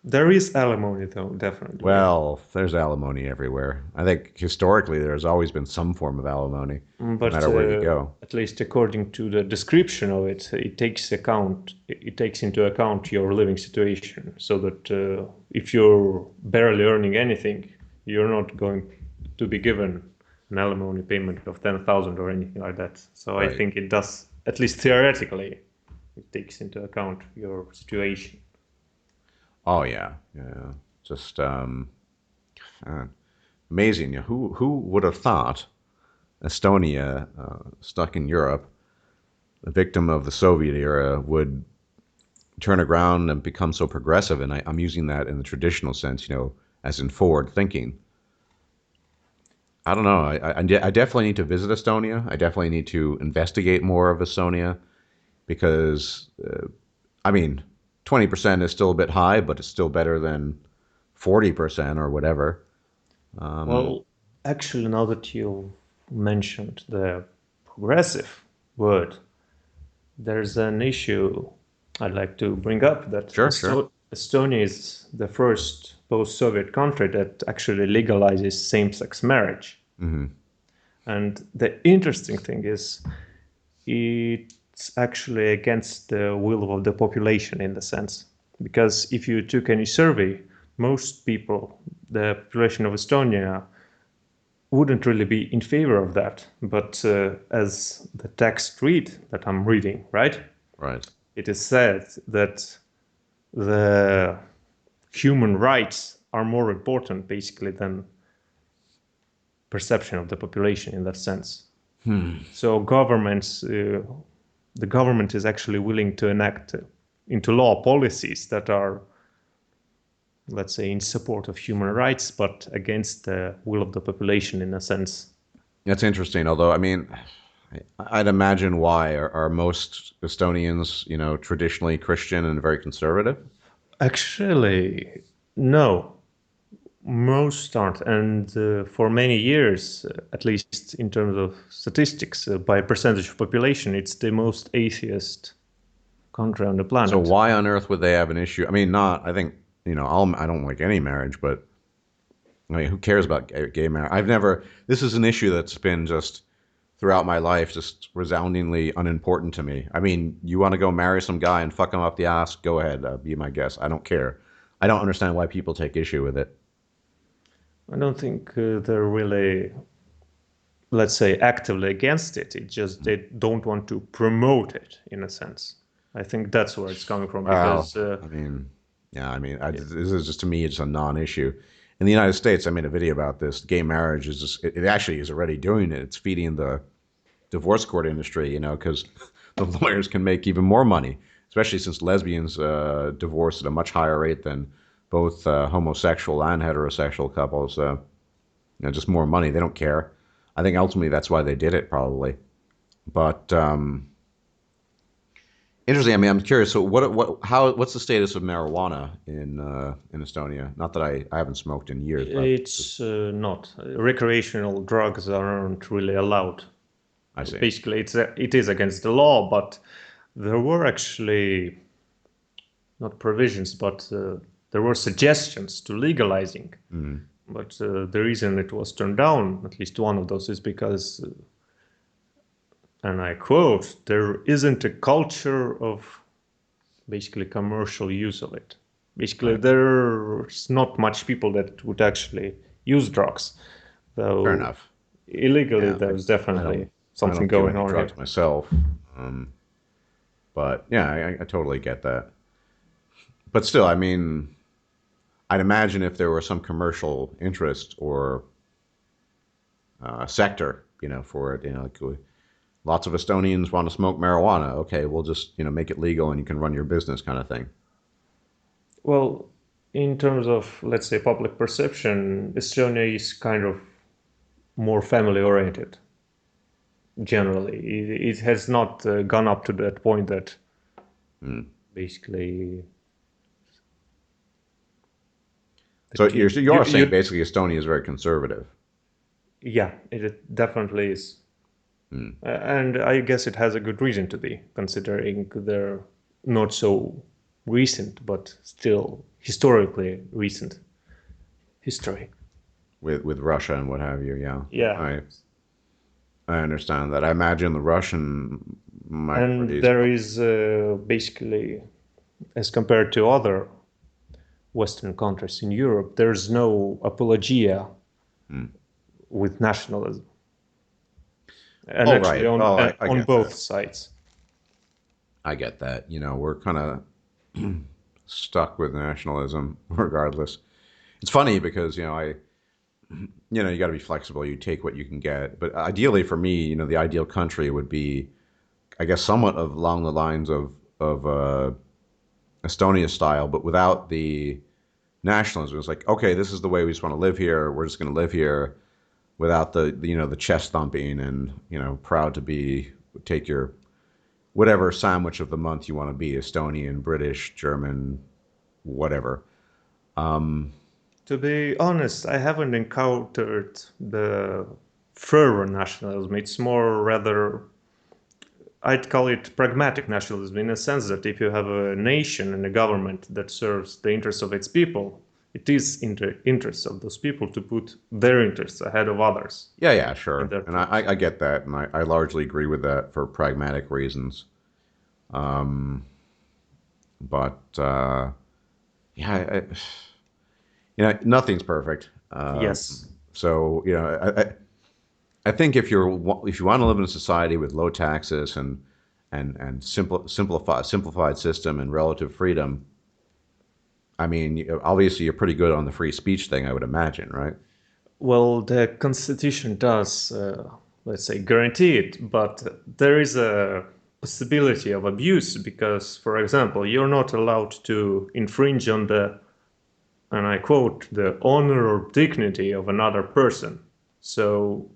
there is alimony though, definitely. Well, there's alimony everywhere. I think historically there's always been some form of alimony, no But matter where you go. at least according to the description of it, it takes into account your living situation, so that if you're barely earning anything, you're not going to be given an alimony payment of 10,000 or anything like that. So I Right. think it does, at least theoretically, it takes into account your situation. Oh yeah, yeah. Just uh, amazing. Yeah, who would have thought Estonia, stuck in Europe, a victim of the Soviet era, would turn around and become so progressive? And I'm using that in the traditional sense, as in forward thinking. I don't know. I definitely need to visit Estonia. I definitely need to investigate more of Estonia because, I mean, 20% is still a bit high, but it's still better than 40% or whatever. Um, Well, actually, now that you mentioned the progressive word, there's an issue I'd like to bring up that sure, sure. Estonia is the first post Soviet country that actually legalizes same sex marriage. Hmm. And the interesting thing is, it's actually against the will of the population in the sense. Because if you took any survey, most people, the population of Estonia, wouldn't really be in favor of that. But as the text read that I'm reading, right? Right. It is said that the human rights are more important basically than perception of the population in that sense. Hmm. So the government is actually willing to enact into law policies that are, let's say, in support of human rights, but against the will of the population in a sense. That's interesting. Although, I mean, I'd imagine why are most Estonians, traditionally Christian and very conservative? Actually, no, most aren't, and for many years, at least in terms of statistics, by percentage of population, it's the most atheist country on the So planet. why on earth would they have an issue? I mean, not. I think I don't like any marriage, but I mean, who cares about gay marriage? I've never. This is an issue that's been just throughout my life, just resoundingly unimportant to me. I mean, you want to go marry some guy and fuck him up the ass? Go ahead, be my guest. I don't care. I don't understand why people take issue with it. I don't think they're really, let's say, actively against it. It's just they don't want to promote it in a sense. I think that's where it's coming from Well, because I mean, yeah, I mean, this is just to me, it's a non-issue. In the United States, I made a video about this. Gay marriage is just, it actually is already doing it. It's feeding the divorce court industry, because the lawyers can make even more money, especially since lesbians divorce at a much higher rate than both homosexual and heterosexual couples. Just more money. They don't care. I think ultimately that's why they did it, probably. But interesting. I mean, I'm curious. So, what's the status of marijuana in Estonia? Not that I haven't smoked in years, but just It's not. Recreational drugs aren't really allowed. I see. Basically, it is against the law, but there were actually not provisions, but there were suggestions to legalizing. Mm. But the reason it was turned down, at least one of those, is because, and I quote, there isn't a culture of basically commercial use of it. Basically, Right. there's not much people that would actually use drugs, Fair though enough. illegally Yeah. there's I definitely don't I something don't do going any on here. drugs myself. But yeah, I totally get that. But still, I mean, I'd imagine if there were some commercial interest or sector, for it, like lots of Estonians want to smoke marijuana. Okay, we'll just make it legal and you can run your business, kind of thing. Well, in terms of, let's say, public perception, Estonia is kind of more family oriented generally. It has not gone up to that point that Mm. basically So that you are saying basically Estonia is very conservative. yeah, it definitely is. Mm. And I guess it has a good reason to be, considering they're not so recent, but still historically recent history. With Russia and what have you. Yeah, Yeah. I understand that. I imagine the Russian And minorities. there is basically, as compared to other Western countries in Europe, there's no apologia Mm. with nationalism, and Oh, actually right. Oh, I on get that. both sides. I get that. We're kind of stuck with nationalism regardless. It's funny because, you got to be flexible. You take what you can get. But ideally for me, the ideal country would be, I guess, somewhat of along the lines of Estonia style, but without the nationalism. It's like, okay, this is the way we just want to live here. We're just going to live here without the chest thumping and, proud to be, take your whatever sandwich of the month you want to be, Estonian, British, German, whatever. To be honest, I haven't encountered the fervor nationalism. It's more rather, I'd call it pragmatic nationalism in a sense that if you have a nation and a government that serves the interests of its people, it is in the interests of those people to put their interests ahead of others Yeah, yeah, in sure. their And I, terms. I get that. And I largely agree with that for pragmatic reasons. But yeah, nothing's perfect. Yes. So, I think if you want to live in a society with low taxes and simplified system and relative freedom, I mean, obviously you're pretty good on the free speech thing, I would imagine, right? Well, the Constitution does, let's say, guarantee it, but there is a possibility of abuse because, for example, you're not allowed to infringe on the, and I quote, the honor or dignity of another person. So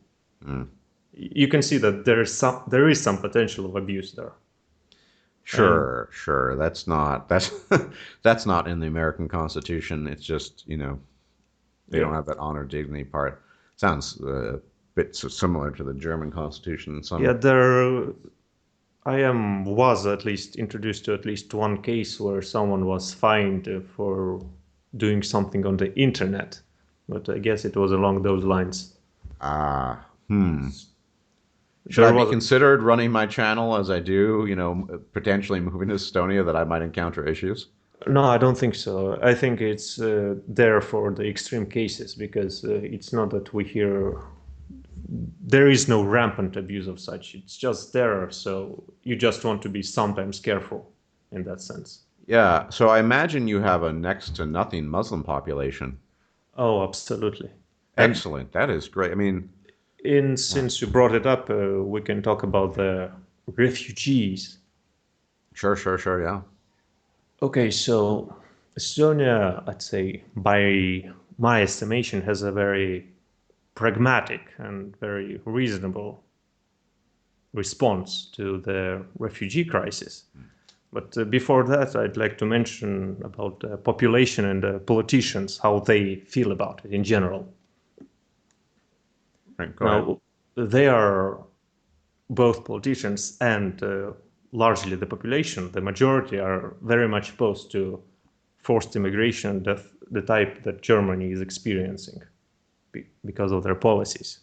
Mm. you can see that there is some potential of abuse there. And Sure, sure. That's that's not in the American Constitution. It's just they yeah, don't have that honor dignity part. Sounds a bit similar to the German Constitution in yeah, some. there I am was at least introduced to at least one case where someone was fined for doing something on the internet, but I guess it was along those lines. Ah, hmm. Should I There be was considered running my channel as I do? Potentially moving to Estonia that I might encounter issues. no, I don't think so. I think it's there for the extreme cases because it's not that we hear there is no rampant abuse of such. It's just there, so you just want to be sometimes careful in that sense. Yeah. So I imagine you have a next to nothing Muslim population. Oh, absolutely. And Excellent. That is great. I mean, in yeah. since you brought it up, we can talk about the refugees. Sure, sure, sure. Yeah. Okay, so Estonia, I'd say, by my estimation, has a very pragmatic and very reasonable response to the refugee crisis. But before that, I'd like to mention about the population and the politicians, how they feel about it in general. Right, go ahead. Now, they are both politicians and largely the population, the majority are very much opposed to forced immigration, the type that Germany is experiencing because of their policies.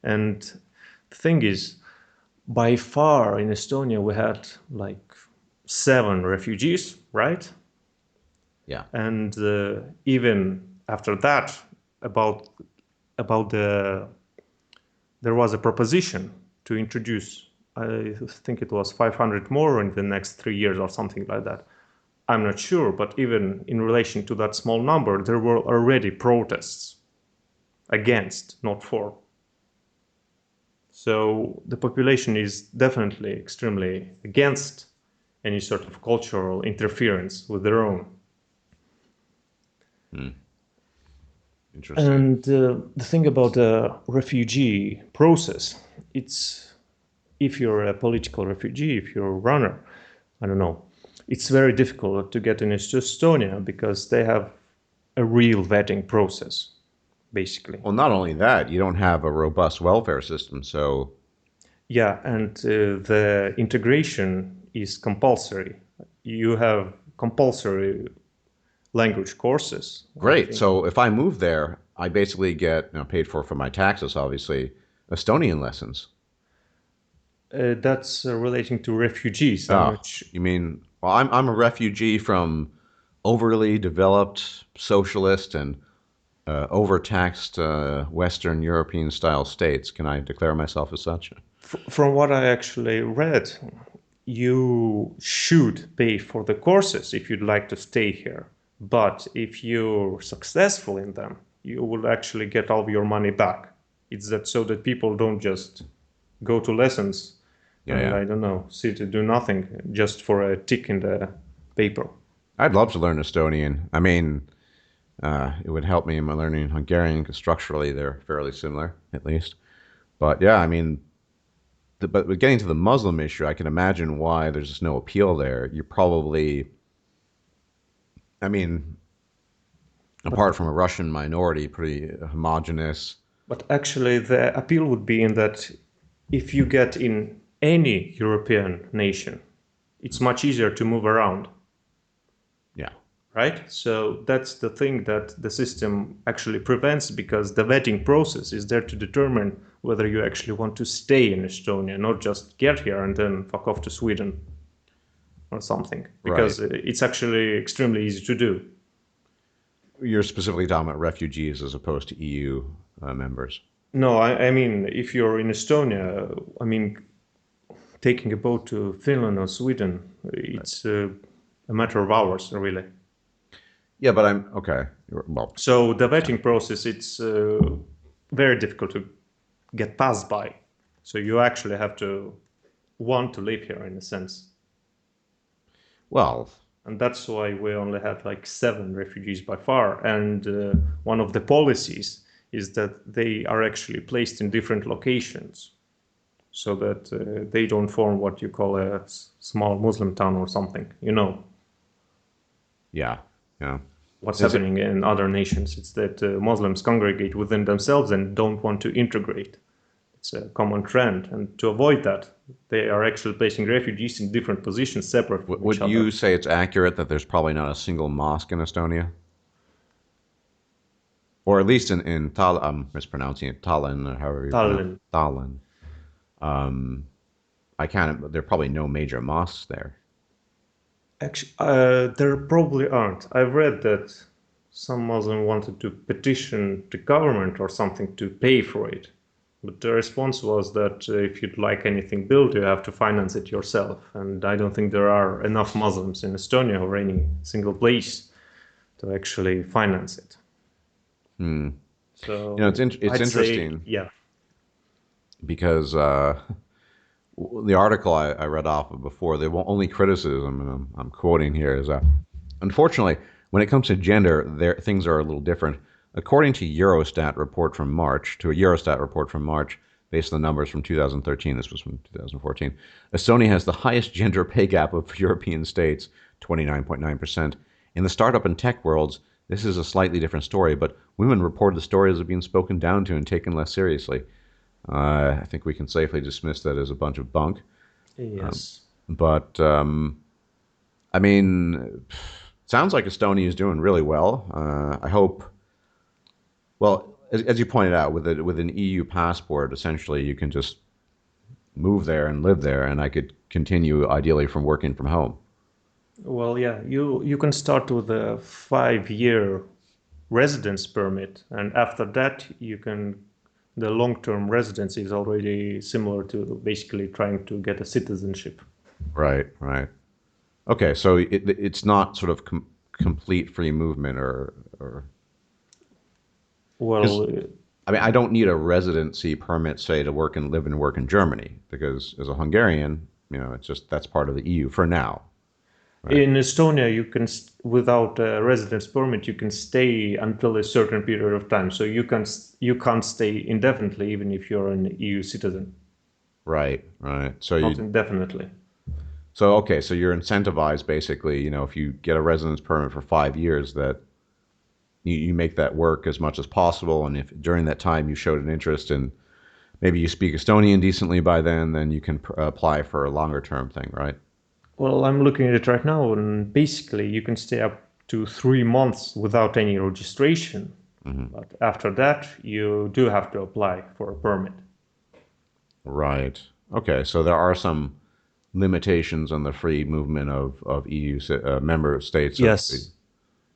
And the thing is, by far in Estonia, we had like 7 refugees, right? Yeah. And even after that, about about there was a proposition to introduce, I think it was 500 more in the next 3 years or something like that. I'm not sure, but even in relation to that small number, there were already protests against, not for. So the population is definitely extremely against any sort of cultural interference with their own. Hmm. Interesting. And the thing about the refugee process, it's if you're a political refugee, if you're a runner, I don't know, it's very difficult to get into Estonia because they have a real vetting process, basically. Well, not only that, you don't have a robust welfare system, so Yeah, and the integration is compulsory. You have compulsory language courses, I great. think. So if I move there, I basically get, paid for my taxes, obviously, Estonian lessons. That's relating to refugees. I'm Oh, not sure. you mean, well, I'm a refugee from overly developed socialist and overtaxed Western European style states. Can I declare myself as such? From what I actually read, you should pay for the courses if you'd like to stay here. But if you're successful in them, you will actually get all of your money back. It's that so that people don't just go to lessons Yeah, and yeah. I don't know, sit to do nothing just for a tick in the paper. I'd love to learn Estonian. I mean, it would help me in my learning Hungarian because structurally they're fairly similar, at least. But yeah, I mean, but with getting to the Muslim issue, I can imagine why there's just no appeal there. You're probably, I mean, But apart from a Russian minority, pretty homogenous. but actually the appeal would be in that if you get in any European nation, it's much easier to move around. Yeah, Right? So that's the thing that the system actually prevents because the vetting process is there to determine whether you actually want to stay in Estonia, not just get here and then fuck off to Sweden or something, right. because it's actually extremely easy to do. You're specifically talking about refugees as opposed to EU members. No, I mean, if you're in Estonia, I mean, taking a boat to Finland or Sweden, Right. it's a matter of hours, really. Yeah, but I'm okay. Well, So the yeah. vetting process, it's very difficult to get passed by. So you actually have to want to live here in a sense. Well, And that's why we only have like 7 refugees by far. And one of the policies is that they are actually placed in different locations so that they don't form what you call a small Muslim town or something. You know yeah, yeah. what's Is it? happening in other nations. It's that Muslims congregate within themselves and don't want to integrate. It's a common trend, and to avoid that, they are actually placing refugees in different positions separate from each Would other. you say it's accurate that there's probably not a single mosque in Estonia? Or at least in Tallinn, I'm mispronouncing it, Tallinn, or however you pronounce Tallinn. Tallinn. Um, I can't, there are probably no major mosques there. Actually, there probably aren't. I've read that some Muslim wanted to petition the government or something to pay for it. But the response was that if you'd like anything built, you have to finance it yourself. And I don't think there are enough Muslims in Estonia or any single place to actually finance it. Hmm. So It's I'd say, interesting yeah. because the article I read off of before, the only criticism, and I'm quoting here, is that unfortunately, when it comes to gender, there things are a little different. According to a Eurostat report from March, based on the numbers from 2013, this was from 2014, Estonia has the highest gender pay gap of European states, 29.9%. In the startup and tech worlds, this is a slightly different story, but women reported the stories as being spoken down to and taken less seriously. I think we can safely dismiss that as a bunch of bunk. Yes. But I mean, sounds like Estonia is doing really well. I hope. Well, as you pointed out, with an EU passport, essentially you can just move there and live there, and I could continue ideally from working from home. Well, yeah, you can start with a 5-year residence permit, and after that, the long-term residency is already similar to basically trying to get a citizenship. Right, right. Okay, so it's not sort of complete free movement, or because Well, I mean I don't need a residency permit, say, to work and live and work in Germany, because as a Hungarian, it's just that's part of the EU for now, right? in Estonia, without a residence permit, you can stay until a certain period of time. So you can't stay indefinitely, even if you're an EU citizen, Right, right. not indefinitely. So okay, so you're incentivized basically, if you get a residence permit for 5 years, that you make that work as much as possible, and if during that time you showed an interest and maybe you speak Estonian decently by then you can apply for a longer term thing, right? Well, I'm looking at it right now, and basically, you can stay up to 3 months without any registration. Hmm. But after that, you do have to apply for a permit. Right. Okay, so there are some limitations on the free movement of EU member states of the Yes.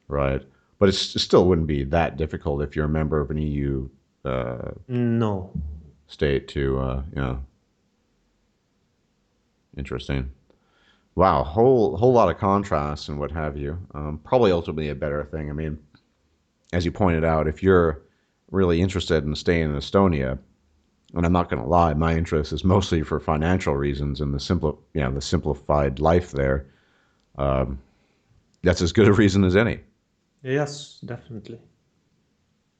right, but it still wouldn't be that difficult if you're a member of an EU uh, No. state to interesting. Wow, whole lot of contrasts and what have you. Probably ultimately a better thing. I mean, as you pointed out, if you're really interested in staying in Estonia, and I'm not going to lie, my interest is mostly for financial reasons and the simplified life there. That's as good a reason as any. Yes, definitely.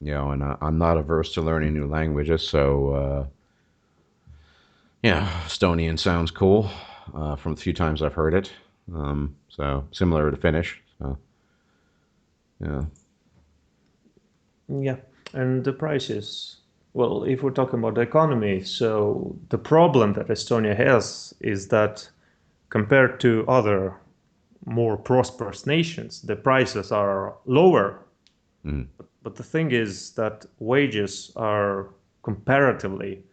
And I'm not averse to learning new languages, so yeah, Estonian sounds cool from the few times I've heard it. So similar to Finnish. So yeah. Yeah. And the prices. Well, if we're talking about the economy, so the problem that Estonia has is that compared to other more prosperous nations, the prices are lower. Mm, But the thing is that wages are comparatively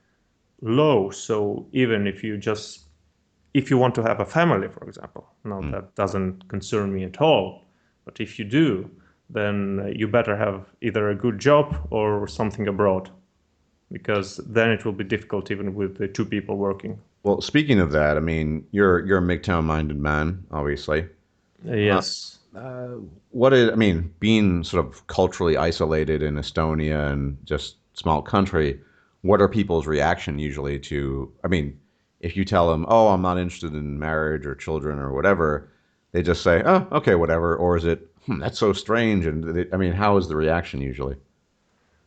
low. So even if you want to have a family, for example, now mm. that doesn't concern me at all. But if you do, then you better have either a good job or something abroad, because then it will be difficult even with the two people working. Well, speaking of that, I mean, you're a MGTOW minded man, obviously. Uh, Yes. I mean, being sort of culturally isolated in Estonia and just small country, what are people's reaction usually to, I mean, if you tell them, oh, I'm not interested in marriage or children or whatever, they just say, oh, okay, whatever. Or is it, that's so strange? And I mean, how is the reaction usually?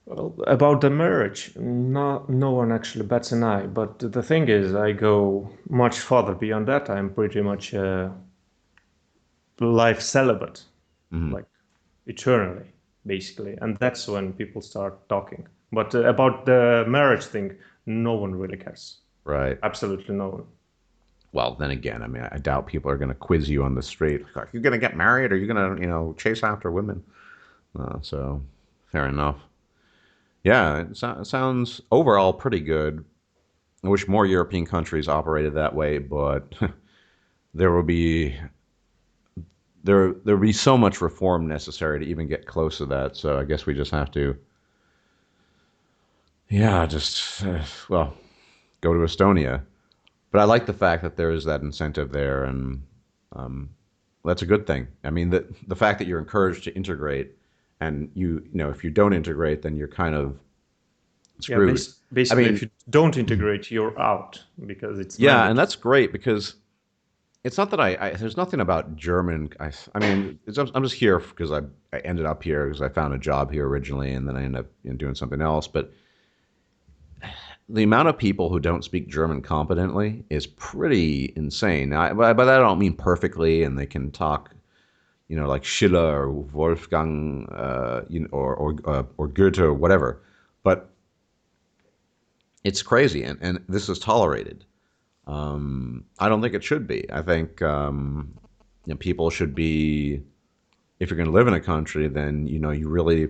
Well, about the marriage, no one actually bats an eye. But the thing is, I go much further beyond that. I'm pretty much a life celibate, Hmm. like eternally, basically. And that's when people start talking. But about the marriage thing, no one really cares. Right. Absolutely no one. Well, then again, I mean, I doubt people are going to quiz you on the street. Like, you going to get married? Or are you going to, chase after women? So fair enough. Yeah, it sounds overall pretty good. I wish more European countries operated that way, but there will be there will be so much reform necessary to even get close to that. So I guess we just have to, yeah, just well, go to Estonia. But I like the fact that there is that incentive there, and um, that's a good thing. I mean, the fact that you're encouraged to integrate, and if you don't integrate, then you're kind of Yeah, screwed. I basically, if mean, you don't integrate, you're out because it's yeah, and mandatory. that's great because it's not that there's nothing about German. I mean, I'm just here because I ended up here because I found a job here originally, and then I ended up doing something else. But the amount of people who don't speak German competently is pretty insane. Now, by that I don't mean perfectly, and they can talk, like Schiller or Wolfgang, or Goethe or whatever. But it's crazy, and this is tolerated. I don't think it should be. I think people should be. If you're going to live in a country, then you really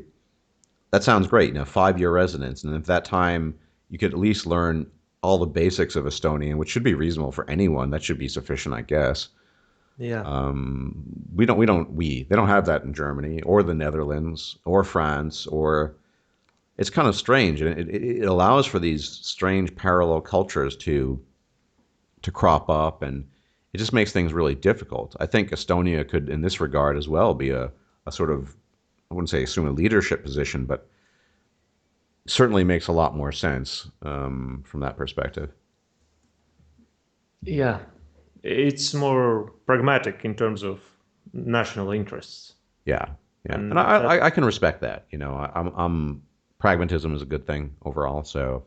that sounds great. 5-year residence, and if that time you could at least learn all the basics of Estonian, which should be reasonable for anyone, that should be sufficient, I guess. Yeah. They don't have that in Germany or the Netherlands or France, or it's kind of strange, and it allows for these strange parallel cultures to crop up, and it just makes things really difficult. I think Estonia could, in this regard as well, be a sort of, I wouldn't say assume a leadership position, but certainly makes a lot more sense from that perspective. Yeah. It's more pragmatic in terms of national interests. Yeah, yeah, and And I can respect that. I'm pragmatism is a good thing overall. So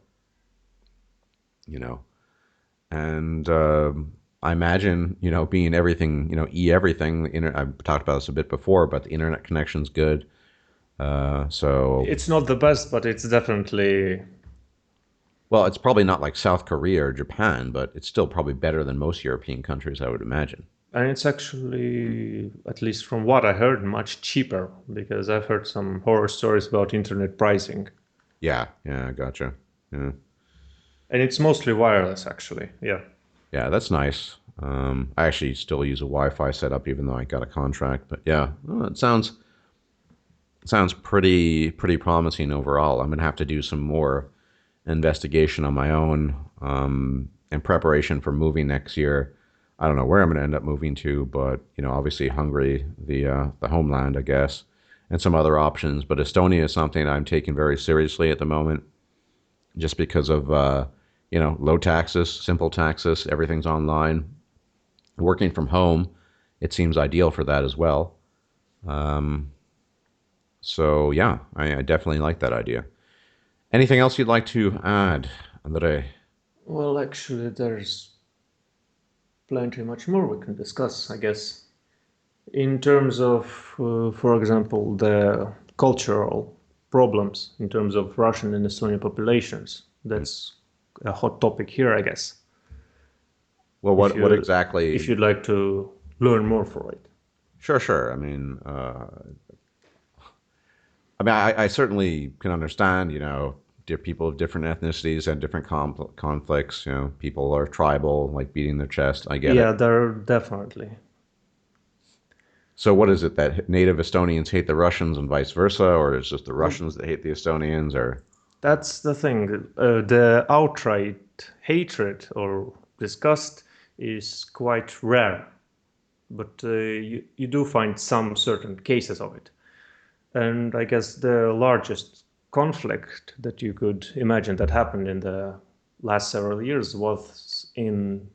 you know, and I imagine being everything, everything. I've talked about this a bit before, but the internet connection's good. So it's not the best, but it's definitely, well, it's probably not like South Korea or Japan, but it's still probably better than most European countries, I would imagine. and it's actually, at least from what I heard, much cheaper because I've heard some horror stories about internet pricing. Yeah, yeah, gotcha. Yeah, And it's mostly wireless, actually. Yeah. yeah, that's nice. I actually still use a Wi-Fi setup, even though I got a contract. But yeah, well, it sounds pretty promising overall. I'm gonna have to do some more investigation on my own in preparation for moving next year. I don't know where I'm going to end up moving to, but obviously Hungary, the homeland, I guess, and some other options. But Estonia is something I'm taking very seriously at the moment, just because of low taxes, simple taxes, everything's online, working from home. It seems ideal for that as well. Um, so yeah, I definitely like that idea. Anything else you'd like to add, Andre? Well, actually, there's plenty much more we can discuss, I guess. In terms of, for example, the cultural problems in terms of Russian and Estonian populations, that's a hot topic here, I guess. Well, If what you if exactly? you'd like to learn more for it. Sure, sure. I certainly can understand. People of different ethnicities and different conflicts. People are tribal, like beating their chest. I get it. Yeah, there are definitely. So, what is it that native Estonians hate the Russians and vice versa, or is it just the Well, Russians that hate the Estonians? Or that's the thing. The outright hatred or disgust is quite rare, but you do find some certain cases of it. And I guess the largest conflict that you could imagine that happened in the last several years was in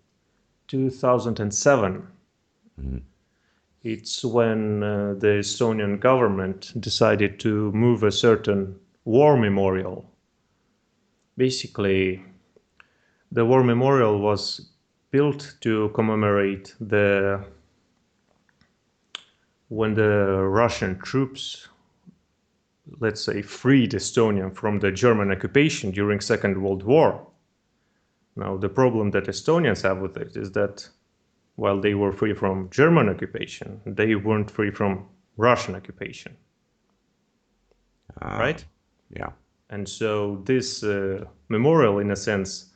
2007. Mhm. It's when the Estonian government decided to move a certain war memorial. Basically, the war memorial was built to commemorate the when the Russian troops, let's say, freed Estonia from the German occupation during Second World War. Now, the problem that Estonians have with it is that while they were free from German occupation, they weren't free from Russian occupation, uh, right? yeah, And so this memorial, in a sense,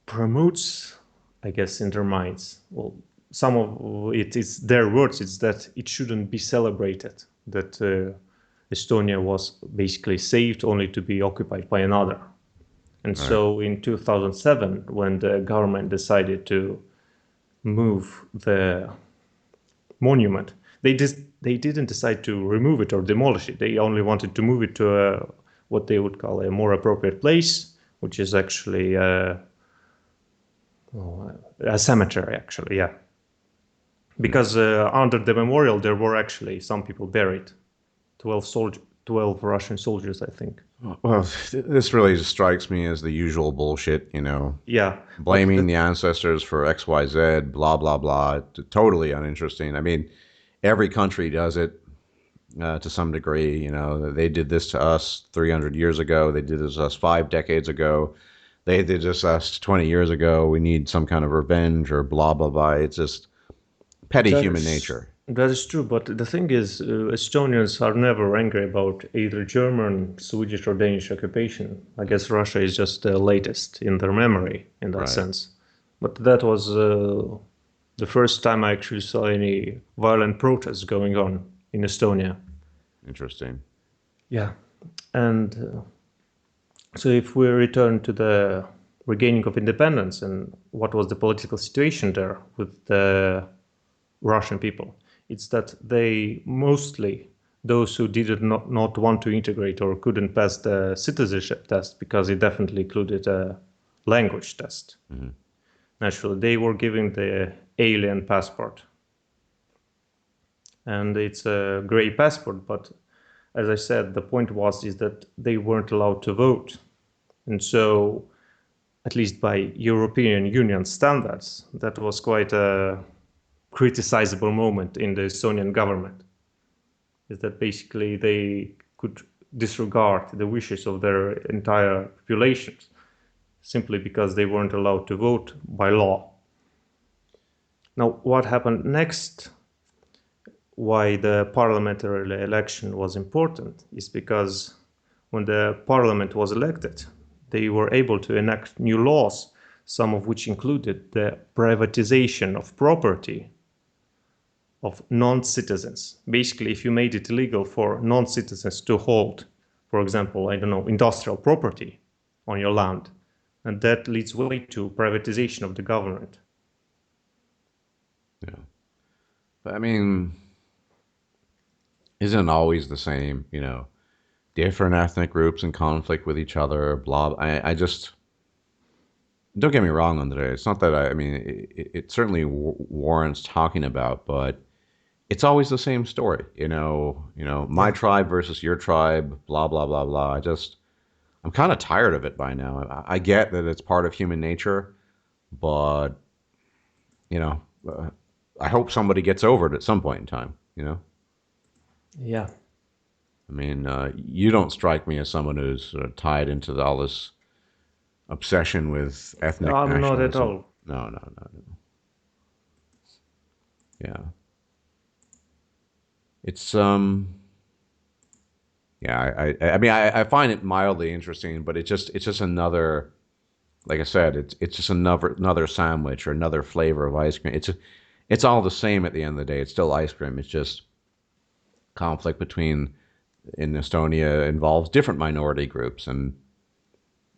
promotes, I guess, in their minds. Well, some of it is their words. It's that it shouldn't be celebrated. That Estonia was basically saved only to be occupied by another. And all right, so in 2007, when the government decided to move the monument, they didn't decide to remove it or demolish it. They only wanted to move it to what they would call a more appropriate place, which is actually Oh, a cemetery, actually, yeah. Hmm. Because under the memorial, there were actually some people buried. 12 Russian soldiers, I think. Well, this really just strikes me as the usual bullshit, you know, Yeah, but blaming the ancestors for XYZ, blah, blah, blah. Totally uninteresting. I mean, every country does it to some degree. You know, they did this to us 300 years ago. They did this to us 5 decades ago. They did this to us 20 years ago. We need some kind of revenge or blah, blah, blah. It's just petty human nature. that is true. But the thing is, Estonians are never angry about either German, Swedish, or Danish occupation. I guess Russia is just the latest in their memory in that Right. sense. But that was the first time I actually saw any violent protests going on in Estonia. Interesting. Yeah, and so if we return to the regaining of independence and what was the political situation there with the Russian people, it's that they mostly, those who did not want to integrate or couldn't pass the citizenship test because it definitely included a language test. Hmm. Naturally, they were given the alien passport, and it's a gray passport. But as I said, the point was is that they weren't allowed to vote, and so at least by European Union standards, that was quite a criticizable moment in the Estonian government. Is that basically they could disregard the wishes of their entire populations simply because they weren't allowed to vote by law. Now, what happened next, why the parliamentary election was important, is because when the parliament was elected, they were able to enact new laws, some of which included the privatization of property of non-citizens. Basically, if you made it illegal for non-citizens to hold, for example, I don't know, industrial property on your land, and that leads way to privatization of the government. Yeah. But I mean, isn't it always the same, you know, different ethnic groups in conflict with each other, blah. I just, don't get me wrong on today. It's not that I mean, it certainly warrants talking about, but it's always the same story, my Yeah. tribe versus your tribe, blah, blah, blah, blah. I'm kind of tired of it by now. I get that it's part of human nature, but, you know, uh, I hope somebody gets over it at some point in time. Yeah. I mean, you don't strike me as someone who's sort of tied into all this obsession with ethnic Not at nationalism. all. No, no, no, no. Yeah, it's yeah. I mean, I find it mildly interesting, but it's just another. Like I said, it's just another sandwich or another flavor of ice cream. It's all the same at the end of the day. It's still ice cream. It's just conflict between in Estonia involves different minority groups, and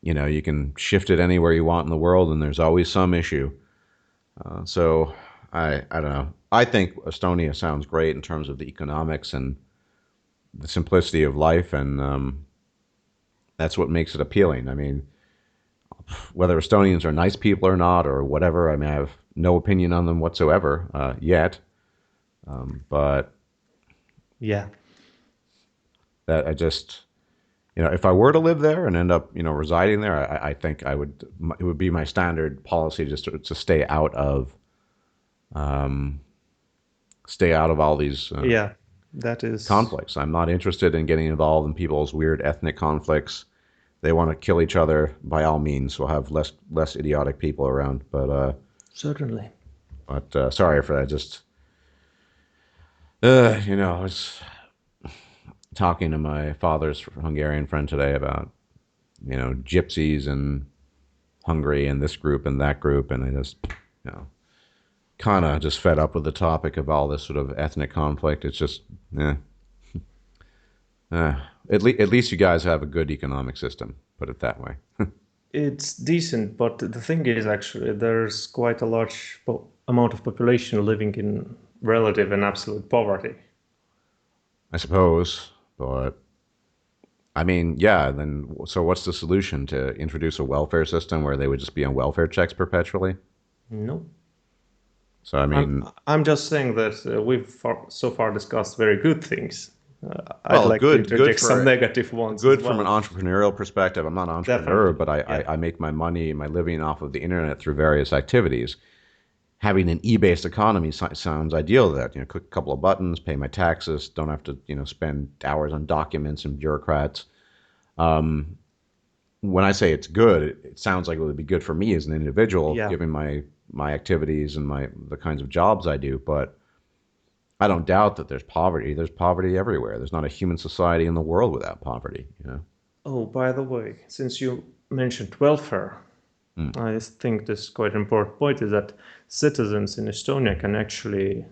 you can shift it anywhere you want in the world, and there's always some issue. So I don't know. I think Estonia sounds great in terms of the economics and the simplicity of life, and that's what makes it appealing. I mean, whether Estonians are nice people or not, or whatever, I mean, I have no opinion on them whatsoever yet. But Yeah. that I just, if I were to live there and end up, residing there, I think I would. It would be my standard policy just to stay out of all these Yeah. That is conflicts. I'm not interested in getting involved in people's weird ethnic conflicts. They want to kill each other. By all means, we'll have less idiotic people around. certainly. Sorry for that. Just I was talking to my father's Hungarian friend today about gypsies and Hungary and this group and that group, and I just you know kind of just fed up with the topic of all this sort of ethnic conflict. It's just, eh, eh. At least you guys have a good economic system. Put it that way. It's decent, but the thing is, actually, there's quite a large amount of population living in relative and absolute poverty. I suppose, but I mean, yeah. Then, so what's the solution to introduce a welfare system where they would just be on welfare checks perpetually? No. So I I'm mean, I'm just saying that so far discussed very good things. I'd well, like to good interject some for negative ones as good from an well. entrepreneurial perspective. I'm not an entrepreneur, Definitely. but Yeah. I make my money, my living off of the internet through various activities. Having an e-based economy sounds ideal. That click a couple of buttons, pay my taxes, don't have to spend hours on documents and bureaucrats. When I say it's good, it sounds like it would be good for me as an individual, Yeah. given my activities and the kinds of jobs I do. But I don't doubt that there's poverty. There's poverty everywhere. There's not a human society in the world without poverty. Oh, by the way, since you mentioned welfare, Mm. I think this is quite an important point is that citizens in Estonia can actually,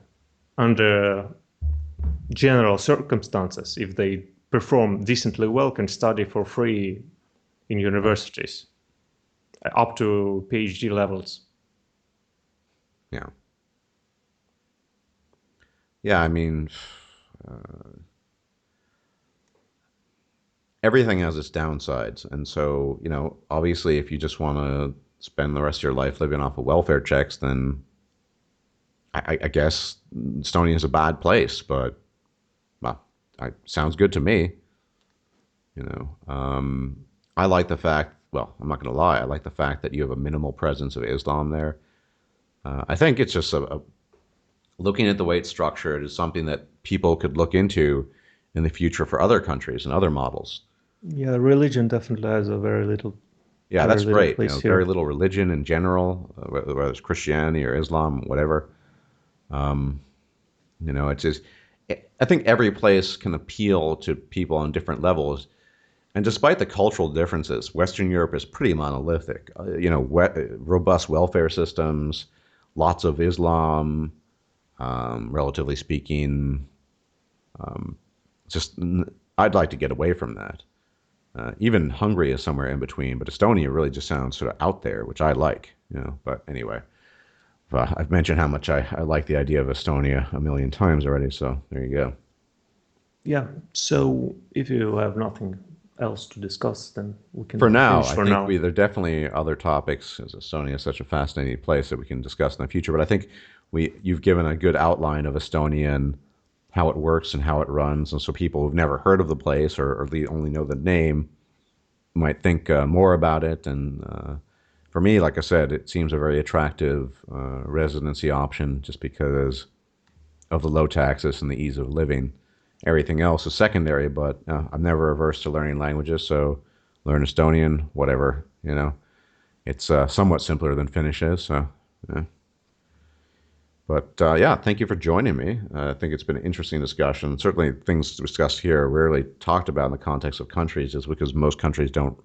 under general circumstances, if they perform decently well, can study for free in universities up to PhD levels. Yeah, yeah. I mean, everything has its downsides, and so obviously, if you just want to spend the rest of your life living off of welfare checks, then I guess Estonia is a bad place. But well, sounds good to me. You know, I like the fact. Well, I'm not going to lie. I like the fact that you have a minimal presence of Islam there. I think it's just looking at the way it's structured is something that people could look into in the future for other countries and other models. Yeah, religion definitely has a Yeah, very that's little great. place Very here. little religion in general, whether it's Christianity or Islam, whatever. It's just. I think every place can appeal to people on different levels. And despite the cultural differences, Western Europe is pretty monolithic. Robust welfare systems, lots of Islam, relatively speaking. Just I'd like to get away from that. Even Hungary is somewhere in between, but Estonia really just sounds sort of out there, which I like. But anyway, I've mentioned how much I like the idea of Estonia a million times already. So there you go. Yeah, so if you have nothing else to discuss, then we For can now, finish I for think now. there are definitely other topics, as Estonia is such a fascinating place that we can discuss in the future. But I think you've given a good outline of Estonia and how it works and how it runs, and so people who've never heard of the place or only know the name might think more about it. And for me, like I said, it seems a very attractive residency option just because of the low taxes and the ease of living. Everything else is secondary, but I'm never averse to learning languages, so learn Estonian, whatever. It's somewhat simpler than Finnish is. So, yeah. But yeah, thank you for joining me. I think it's been an interesting discussion. Certainly, things discussed here are rarely talked about in the context of countries, just because most countries don't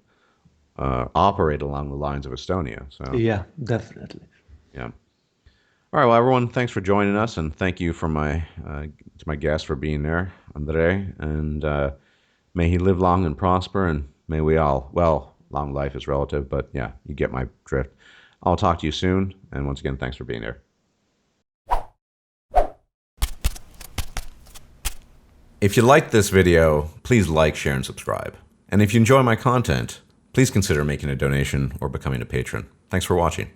operate along the lines of Estonia. So, Yeah, definitely. yeah. All right, well, everyone, thanks for joining us, and thank you for to my guest for being there, Andre. And may he live long and prosper, and may we all. Well, long life is relative, but yeah, you get my drift. I'll talk to you soon, and once again, thanks for being here. If you liked this video, please like, share, and subscribe. And if you enjoy my content, please consider making a donation or becoming a patron. Thanks for watching.